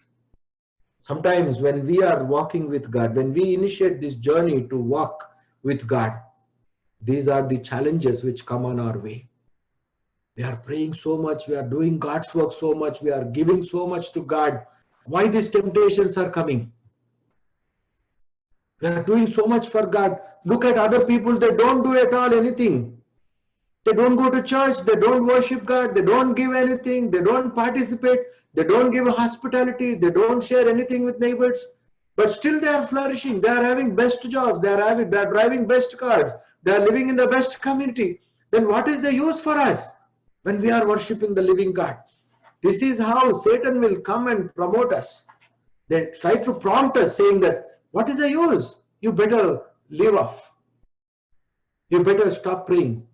Sometimes when we are walking with God, when we initiate this journey to walk with God, these are the challenges which come on our way. We are praying so much, we are doing God's work so much, we are giving so much to God. Why these temptations are coming? We are doing so much for God. Look at other people, they don't do at all anything. They don't go to church, they don't worship God, they don't give anything, they don't participate, they don't give hospitality, they don't share anything with neighbors. But still they are flourishing, they are having best jobs, they are driving best cars, they are living in the best community. Then what is the use for us when we are worshipping the living God? This is how Satan will come and promote us. They try to prompt us, saying that, what is the use? You better leave off. You better stop praying.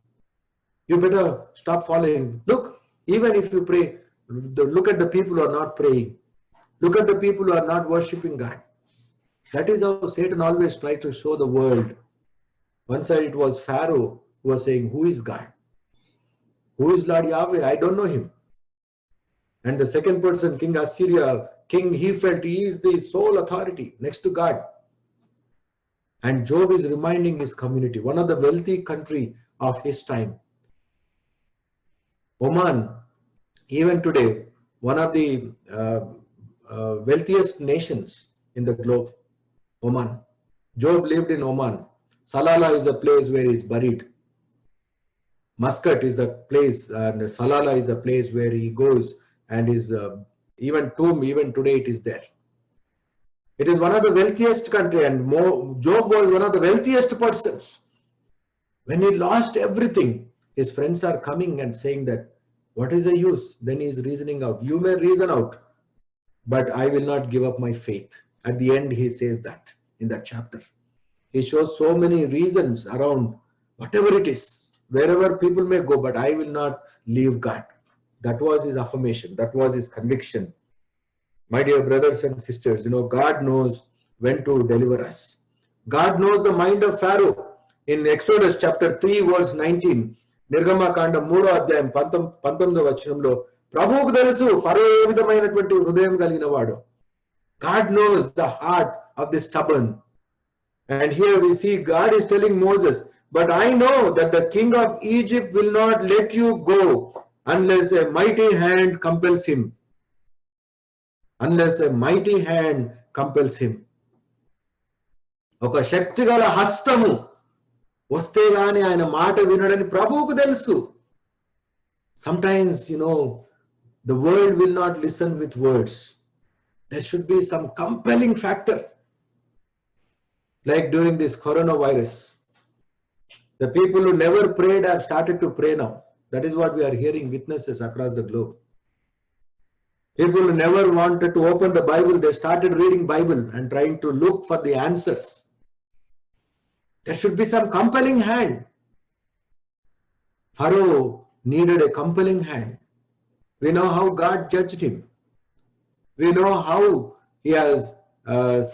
You better stop following. Look, even if you pray, look at the people who are not praying. Look at the people who are not worshipping God. That is how Satan always tries to show the world. One side it was Pharaoh who was saying, who is God? Who is Lord Yahweh? I don't know him. And the second person, King Assyria, he felt he is the sole authority next to God. And Job is reminding his community, one of the wealthy country of his time. Oman, even today, one of the wealthiest nations in the globe, Oman. Job lived in Oman. Salalah is the place where he is buried. Muscat is the place, and Salalah is the place where he goes, and his even tomb, even today it is there. It is one of the wealthiest country, and Job was one of the wealthiest persons. When he lost everything, his friends are coming and saying that, what is the use? Then he is reasoning out. You may reason out, but I will not give up my faith. At the end, he says that in that chapter. He shows so many reasons around whatever it is, wherever people may go, but I will not leave God. That was his affirmation. That was his conviction. My dear brothers and sisters, God knows when to deliver us. God knows the mind of Pharaoh. In Exodus chapter 3 verse 19, నిర్గమకాండ 3వ అధ్యాయం 19వ వచనంలో ప్రభువుకు తెలుసు ఫరో ఏ విధమైనటువంటి హృదయం కలిగిన వాడు. God knows the heart of the stubborn. And here we see God is telling Moses, but I know that the king of Egypt will not let you go unless a mighty hand compels him. Unless a mighty hand compels him. ఒక శక్తిగల హస్తము వస్తే గాని ఆయన మాట వినడని ప్రభువుకు తెలుసు. Sometimes, the world will not listen with words. There should be some compelling factor. Like during this coronavirus, the people who never prayed have started to pray now. That is what we are hearing witnesses across the globe. People who never wanted to open the Bible, they started reading Bible and trying to look for the answers. There should be some compelling hand. Pharaoh needed a compelling hand. We know how God judged him. We know how he has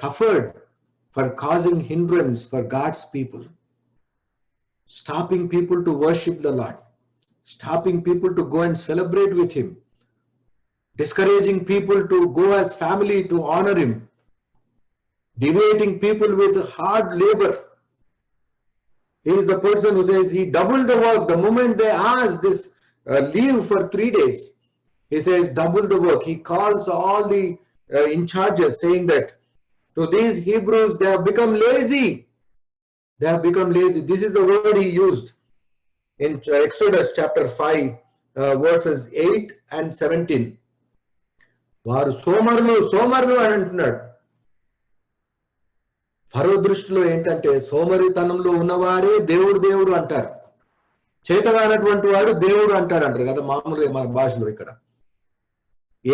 suffered for causing hindrance for God's people. Stopping people to worship the Lord. Stopping people to go and celebrate with him. Discouraging people to go as family to honor him. Deviating people with hard labor. He is the person who says he doubled the work. The moment they ask this leave for 3 days, he says double the work. He calls all the in charges saying that to these Hebrews, they have become lazy. They have become lazy. This is the word he used in Exodus chapter 5 verses 8 and 17. వారు సోమరులు అని అంటున్నాడు. ఫరో దృష్టిలో ఏంటంటే సోమరితనంలో ఉన్నవారే దేవుడు అంటారు. చేతగానటువంటి వాడు దేవుడు అంటారు కదా మామూలుగా మన భాషలో. ఇక్కడ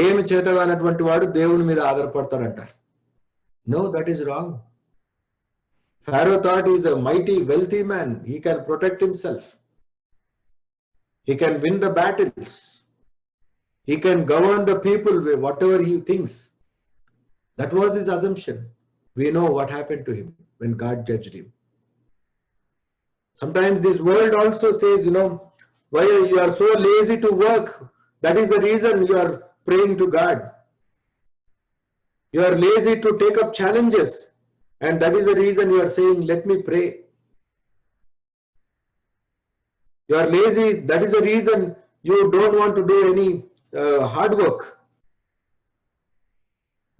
ఏమి చేతగానటువంటి వాడు దేవుని మీద ఆధారపడతాడంటారు. No, that is wrong. Pharaoh thought he is a mighty, wealthy man. He can protect himself. He can win the battles. He can govern the people with whatever he thinks. That was his assumption. We know what happened to him when God judged him. Sometimes this world also says, why you are so lazy to work. That is the reason you are praying to God. You are lazy to take up challenges. And that is the reason you are saying, let me pray. You are lazy. That is the reason you don't want to do any hard work.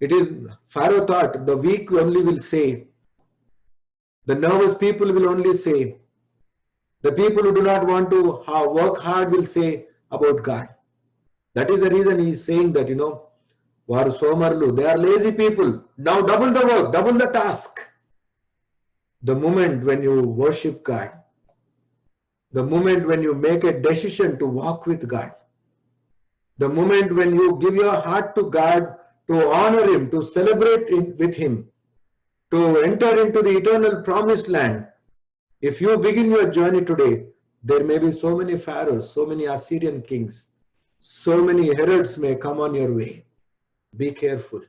It is Pharaoh thought the weak only will say. The nervous people will only say. The people who do not want to work hard will say about God. That is the reason he is saying that, వారు సోమరులు, they are lazy people. Now double the work, double the task. The moment when you worship God, the moment when you make a decision to walk with God, the moment when you give your heart to God, to honor him, to celebrate with him, to enter into the eternal promised land. If you begin your journey today, there may be so many pharaohs, so many Assyrian kings, so many Herods may come on your way. Be careful.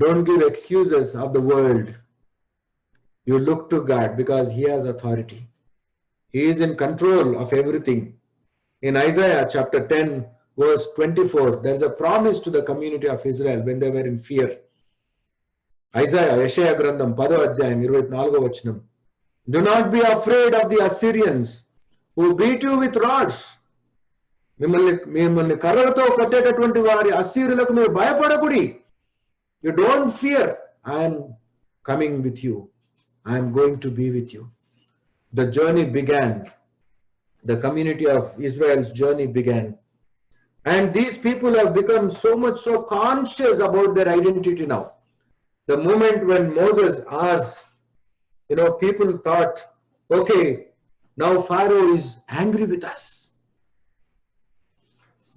Don't give excuses of the world. You look to God because he has authority. He is in control of everything. In Isaiah chapter 10 verse 24, there is a promise to the community of Israel when they were in fear. Isaiah, Yeshaya గ్రంథం 10వ అధ్యాయం 24వ వచనం. Do not be afraid of the Assyrians who beat you with rods, మిమ్మల్ని కర్రలతో కొట్టేటటువంటి వారి అసీరులకు మీరు భయపడకుడి. You don't fear. I am coming with you. I am going to be with you. The journey began. The community of Israel's journey began. And these people have become so much so conscious about their identity now. The moment when Moses asked, people thought, okay, now Pharaoh is angry with us.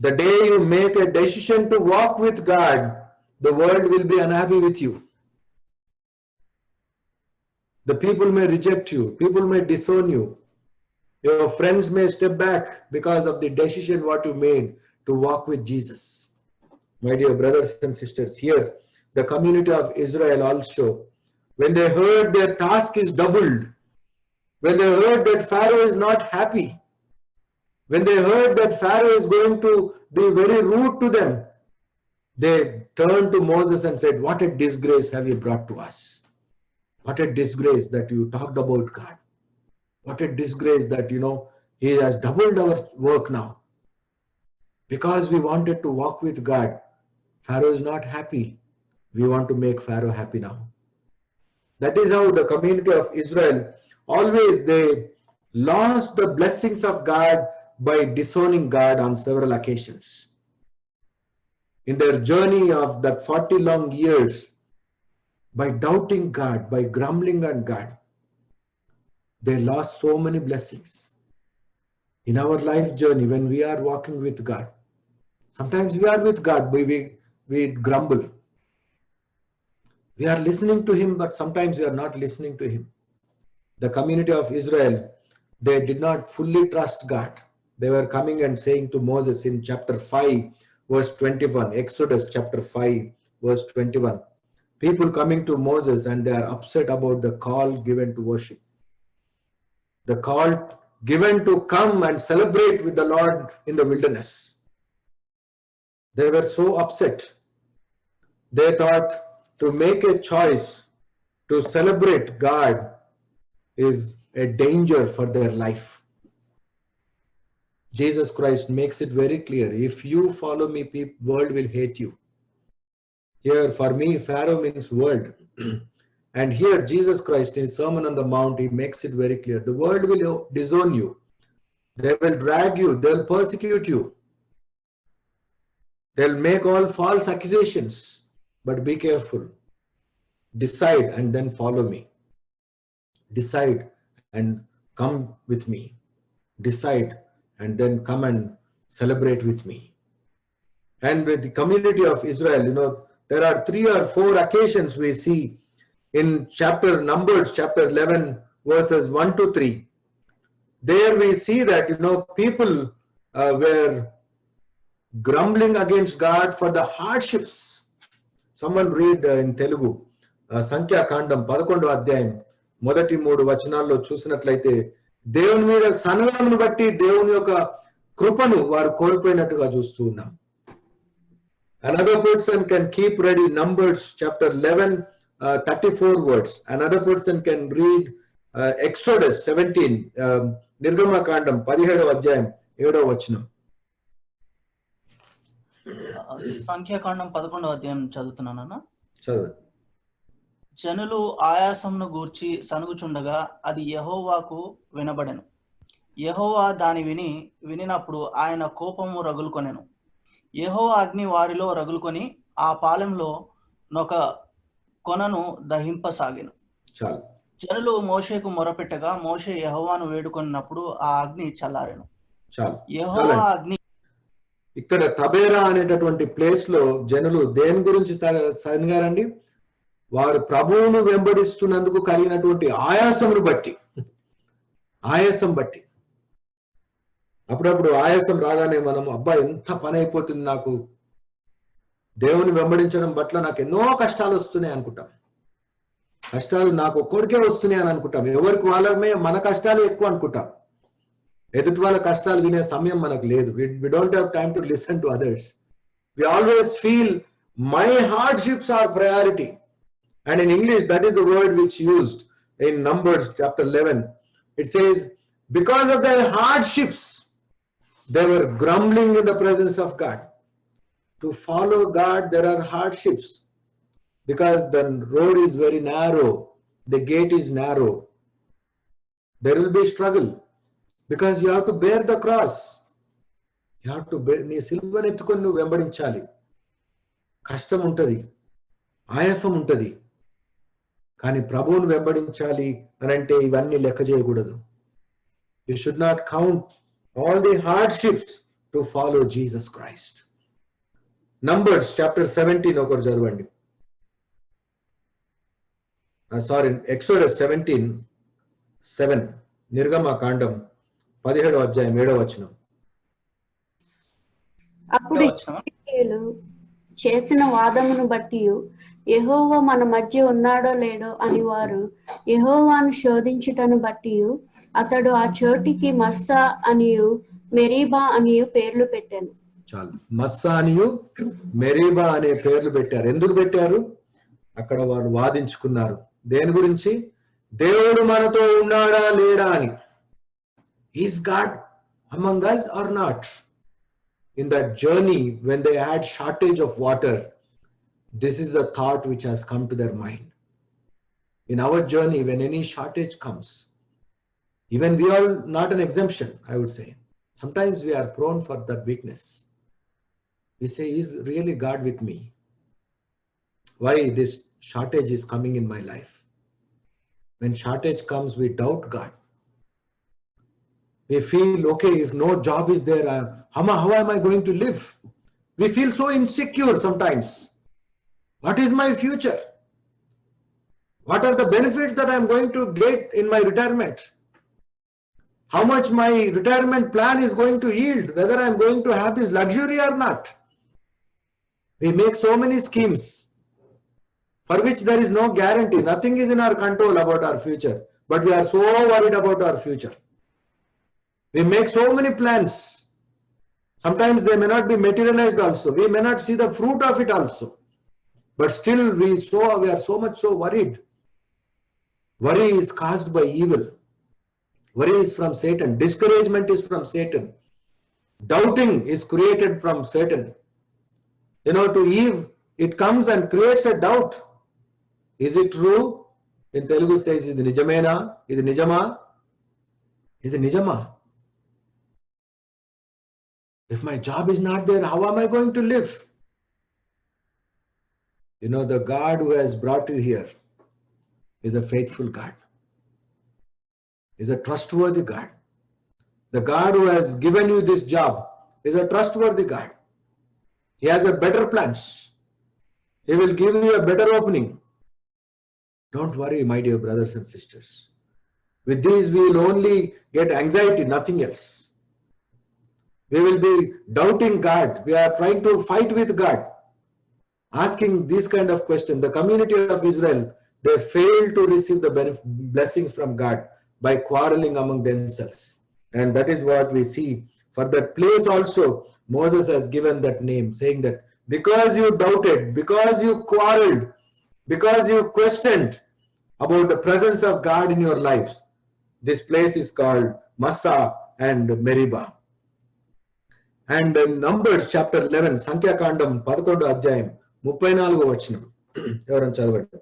The day you make a decision to walk with God, the world will be unhappy with you. The people may reject you. People may disown you. Your friends may step back because of the decision what you made to walk with Jesus. My dear brothers and sisters, here the community of Israel also, when they heard their task is doubled, when they heard that Pharaoh is not happy, when they heard that Pharaoh is going to be very rude to them, they turned to Moses and said, what a disgrace have you brought to us. What a disgrace that you talked about God. What a disgrace that, he has doubled our work now. Because we wanted to walk with God, Pharaoh is not happy. We want to make Pharaoh happy now. That is how the community of Israel, always they lost the blessings of God by disowning God on several occasions. In their journey of that 40 long years, by doubting God, by grumbling on God, they lost so many blessings. In our life journey, when we are walking with God, sometimes we are with God, but we grumble. We are listening to Him, but sometimes we are not listening to Him. The community of Israel, they did not fully trust God. They were coming and saying to Moses in chapter 5, verse 21, Exodus chapter 5, verse 21. People coming to Moses and they are upset about the call given to worship. The call given to come and celebrate with the Lord in the wilderness. They were so upset. They thought to make a choice to celebrate God is a danger for their life. Jesus Christ makes it very clear. If you follow me, world will hate you. Here for me, Pharaoh means world. And here Jesus Christ in Sermon on the Mount, he makes it very clear. The world will disown you. They will drag you. They'll persecute you. They'll make all false accusations. But be careful. Decide and then follow me. Decide and come with me. Decide and then come and celebrate with me. And with the community of Israel, there are 3 or 4 occasions we see in Numbers chapter 11, verses 1 to 3. There we see that, people were grumbling against God for the hardships. Someone read in Telugu, Sankhya Kandam 11వ అధ్యాయం మొదటి 3 వచనాల్లో చూసినట్లయితే దేవుని మీద సన్నిధానమును బట్టి దేవుని యొక్క కృపను వారు కోల్పోయినట్టుగా చూస్తూ ఉన్నాం. Another person can keep ready Numbers chapter 11, 34 words. Another person can read Exodus 17, నిర్గమకాండం 17వ అధ్యాయం 7వ వచనం. సంఖ్యాకాండం 11వ అధ్యాయం చదువుతున్నానన్నా. చదువు. జనులు ఆయాసంను గూర్చి సనుగుచుండగా అది యెహోవాకు వినబడెను. యెహోవా దాని వినినప్పుడు ఆయన కోపము రగులుకొనెను. యెహోవా అగ్ని వారిలో రగులుకొని ఆ పాలెంలో నొక కొనను దహింపసాగెను. జనులు మోషేకు మొరపెట్టగా మోషే యెహోవాను వేడుకొన్నప్పుడు ఆ అగ్ని చల్లారెను. యెహోవా అగ్ని ఇక్కడ తబేరా అనేటటువంటి ప్లేస్ లో జనులు దేని గురించి సనిగారండి? వారు ప్రభువును వెంబడిస్తున్నందుకు కలిగినటువంటి ఆయాసం బట్టి అప్పుడప్పుడు ఆయాసం రాగానే మనం అబ్బా ఎంత పని అయిపోతుంది, నాకు దేవుని వెంబడించడం పట్ల నాకు ఎన్నో కష్టాలు వస్తున్నాయి అనుకుంటాం. కష్టాలు నాకు ఒక్కడికే వస్తున్నాయి అని అనుకుంటాం. ఎవరికి వాళ్ళమే మన కష్టాలు ఎక్కువ అనుకుంటాం. ఎదుటి వాళ్ళ కష్టాలు వినే సమయం మనకు లేదు. We don't have time to listen to others. We always feel my hardships are priority. And in English, that is the word which used in Numbers chapter 11. It says, because of their hardships, They were grumbling in the presence of God. To follow God, there are hardships because the road is very narrow, the gate is narrow. There will be struggle because you have to bear the cross. You have to bear, నీ సిలువను ఎత్తుకొని నువ్వు వెంబడించాలి. కష్టం ఉంటది, ఆయాసం ఉంటది. కానీ ప్రభువును వెంబడించాలి అని అంటే ఇవన్నీ లెక్క చేయకూడదు. You should not count all the hardships to follow Jesus Christ. Numbers chapter 17 ఒకరు చదవండి. Exodus 17:7 నిర్గమకాండం 17వ అధ్యాయం 7వ వచనం. అప్పుడు ఇశ్రాయేలీయులు చేసిన వాదమును బట్టి యెహోవా మన మధ్య ఉన్నాడో లేడో అని వారు యెహోవాను శోధించుటను బట్టి అతడు ఆ చోటికి మస్సా అనియు మెరీబా అనియు పేర్లు పెట్టాను. చాలు, మస్సా అనియు మెరీబా అనే పేర్లు పెట్టారు. ఎందుకు పెట్టారు? అక్కడ వారు వాదించుకున్నారు. దేని గురించి? దేవుడు మనతో ఉన్నాడా లేడా అని. Is God among us or not? In that journey, when they had shortage of water, this is the thought which has come to their mind. In our journey, when any shortage comes, even we are not an exemption, I would say. Sometimes we are prone for that weakness. We say, is really God with me? Why this shortage is coming in my life? When shortage comes, we doubt God. We feel, okay, if no job is there, how am I going to live? We feel so insecure sometimes. What is my future? What are the benefits that I am going to get in my retirement? How much my retirement plan is going to yield? Whether I am going to have this luxury or not? We make so many schemes for which there is no guarantee. Nothing is in our control about our future. But we are so worried about our future. We make so many plans. Sometimes they may not be materialized also. We may not see the fruit of it also. But still we are so much so worried. Worry is caused by evil. Worry is from Satan. Discouragement is from Satan. Doubting is created from Satan. You know, to Eve, it comes and creates a doubt. Is it true? In Telugu says, ఇది నిజమేనా? ఇది నిజమా? ఇది నిజమా? If my job is not there, how am I going to live? You know, the God who has brought you here is a faithful God, is a trustworthy God. The God who has given you this job is a trustworthy God. He has a better plans. He will give you a better opening. Don't worry, my dear brothers and sisters. With these, we will only get anxiety, nothing else. We will be doubting God. We are trying to fight with God, asking these kind of questions. The community of Israel, they failed to receive the blessings from God by quarreling among themselves. And that is what we see. For that place also, Moses has given that name, saying that because you doubted, because you quarreled, because you questioned about the presence of God in your lives, this place is called Massa and Meribah. And in Numbers chapter 11, సంఖ్యాకాండం 11వ అధ్యాయం 34వ వచనం ఎవరైనా చదవండి.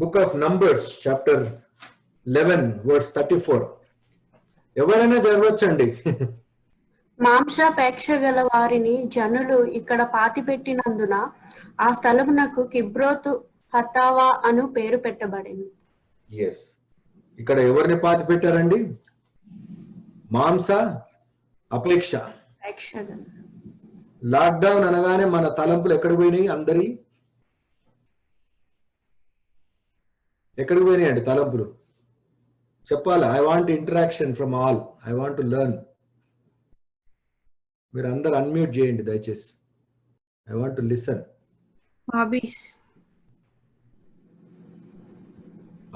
Book of Numbers chapter 11 verse 34. ఎవరైనా చదవచ్చండి. మాంసాపేక్ష గల వారిని జనులు ఇక్కడ పాతిపెట్టినందున ఆ స్థలమునకు కిబ్రోతు హతావా అను పేరు పెట్టబడింది. ఎస్, ఇక్కడ ఎవరిని పాతి పెట్టారండి? మాంస అపేక్ష. లాక్డౌన్ అనగానే మన తలంపులు ఎక్కడికి పోయినాయి? అందరి ఎక్కడికి పోయినాయండి తలంపులు? చెప్పాలి. I want interaction from all. I want to learn. మీరు అందరు అన్మ్యూట్ చేయండి దయచేసి. I want to listen. Hobbies,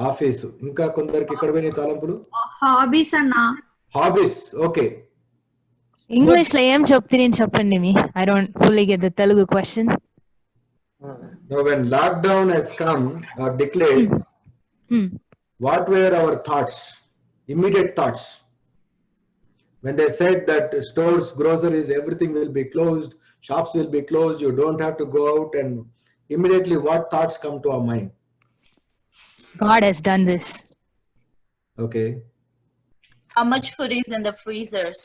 office. ఇంకా కొందరికి ఎక్కడ పోయినాయి తలంపులు? హాబీస్ అన్నా. Hobbies, okay. English లో ఏం చెప్తున్నాను చెప్పండి మీ. I don't fully get the Telugu question. Now, when lockdown has come or declared, what were our thoughts? Immediate thoughts. When they said that stores, groceries, everything will be closed, shops will be closed, you don't have to go out, and immediately what thoughts come to our mind? God has done this. Okay. How much food is in the freezers?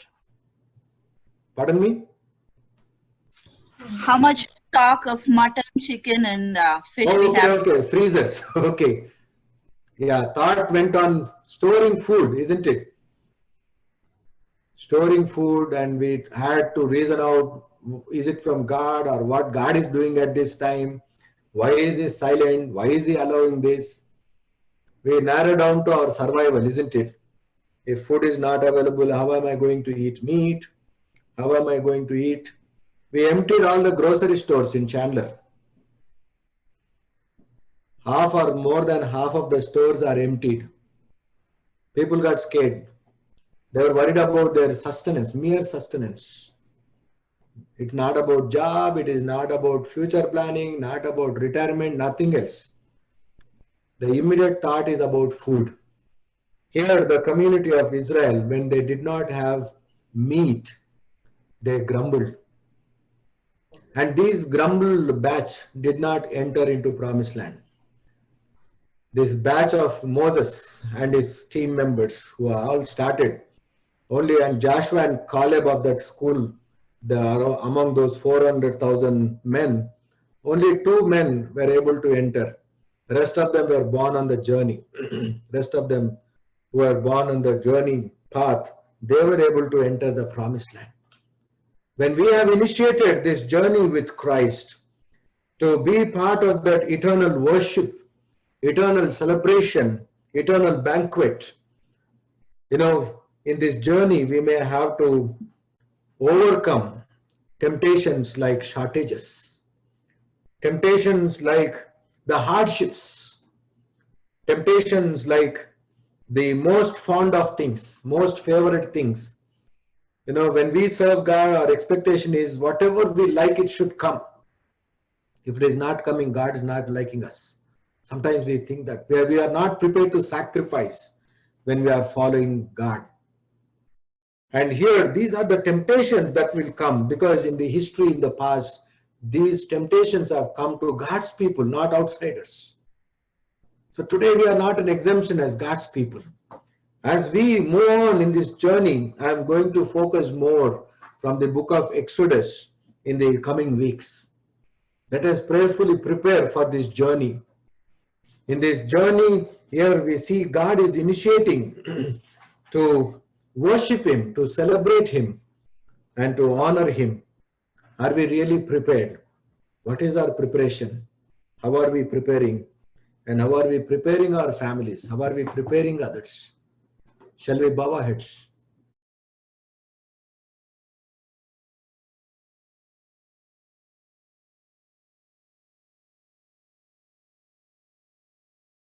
Pardon me? How much stock of mutton, chicken, and fish we okay, have? okay, freezers. Okay. Yeah, thought went on storing food, isn't it? Storing food, and we had to reason out, is it from God or what God is doing at this time? Why is he silent? Why is he allowing this? We narrow down to our survival, isn't it? If food is not available, how am I going to eat meat? How am I going to eat? We emptied all the grocery stores in Chandler. Half or more than half of the stores are emptied. People got scared. They were worried about their sustenance, mere sustenance. It's not about job, it is not about future planning, not about retirement, nothing else. The immediate thought is about food. Here, the community of Israel, when they did not have meat, they grumbled. And these grumbled batch did not enter into promised land. This batch of Moses and his team members who are all started, only and Joshua and Caleb of that school, among those 400,000 men, only 2 men were able to enter. The rest of them were born on the journey. Rest of them who were born on the journey path, they were able to enter the promised land. When we have initiated this journey with Christ to be part of that eternal worship, eternal celebration, eternal banquet, in this journey we may have to overcome temptations like shortages, temptations like the hardships, temptations like the most fond of things, most favorite things. When we serve God, our expectation is whatever we like, it should come. If it is not coming, God is not liking us. Sometimes we think that we are not prepared to sacrifice when we are following God. And here, these are the temptations that will come, because in the history, in the past, these temptations have come to God's people, not outsiders. So today we are not an exemption as God's people. As we move on in this journey, I am going to focus more from the book of Exodus in the coming weeks. Let us prayerfully prepare for this journey. In this journey, here we see God is initiating to worship Him, to celebrate Him, and to honor Him. Are we really prepared? What is our preparation? How are we preparing? And how are we preparing our families? How are we preparing others? Shall we bow our heads?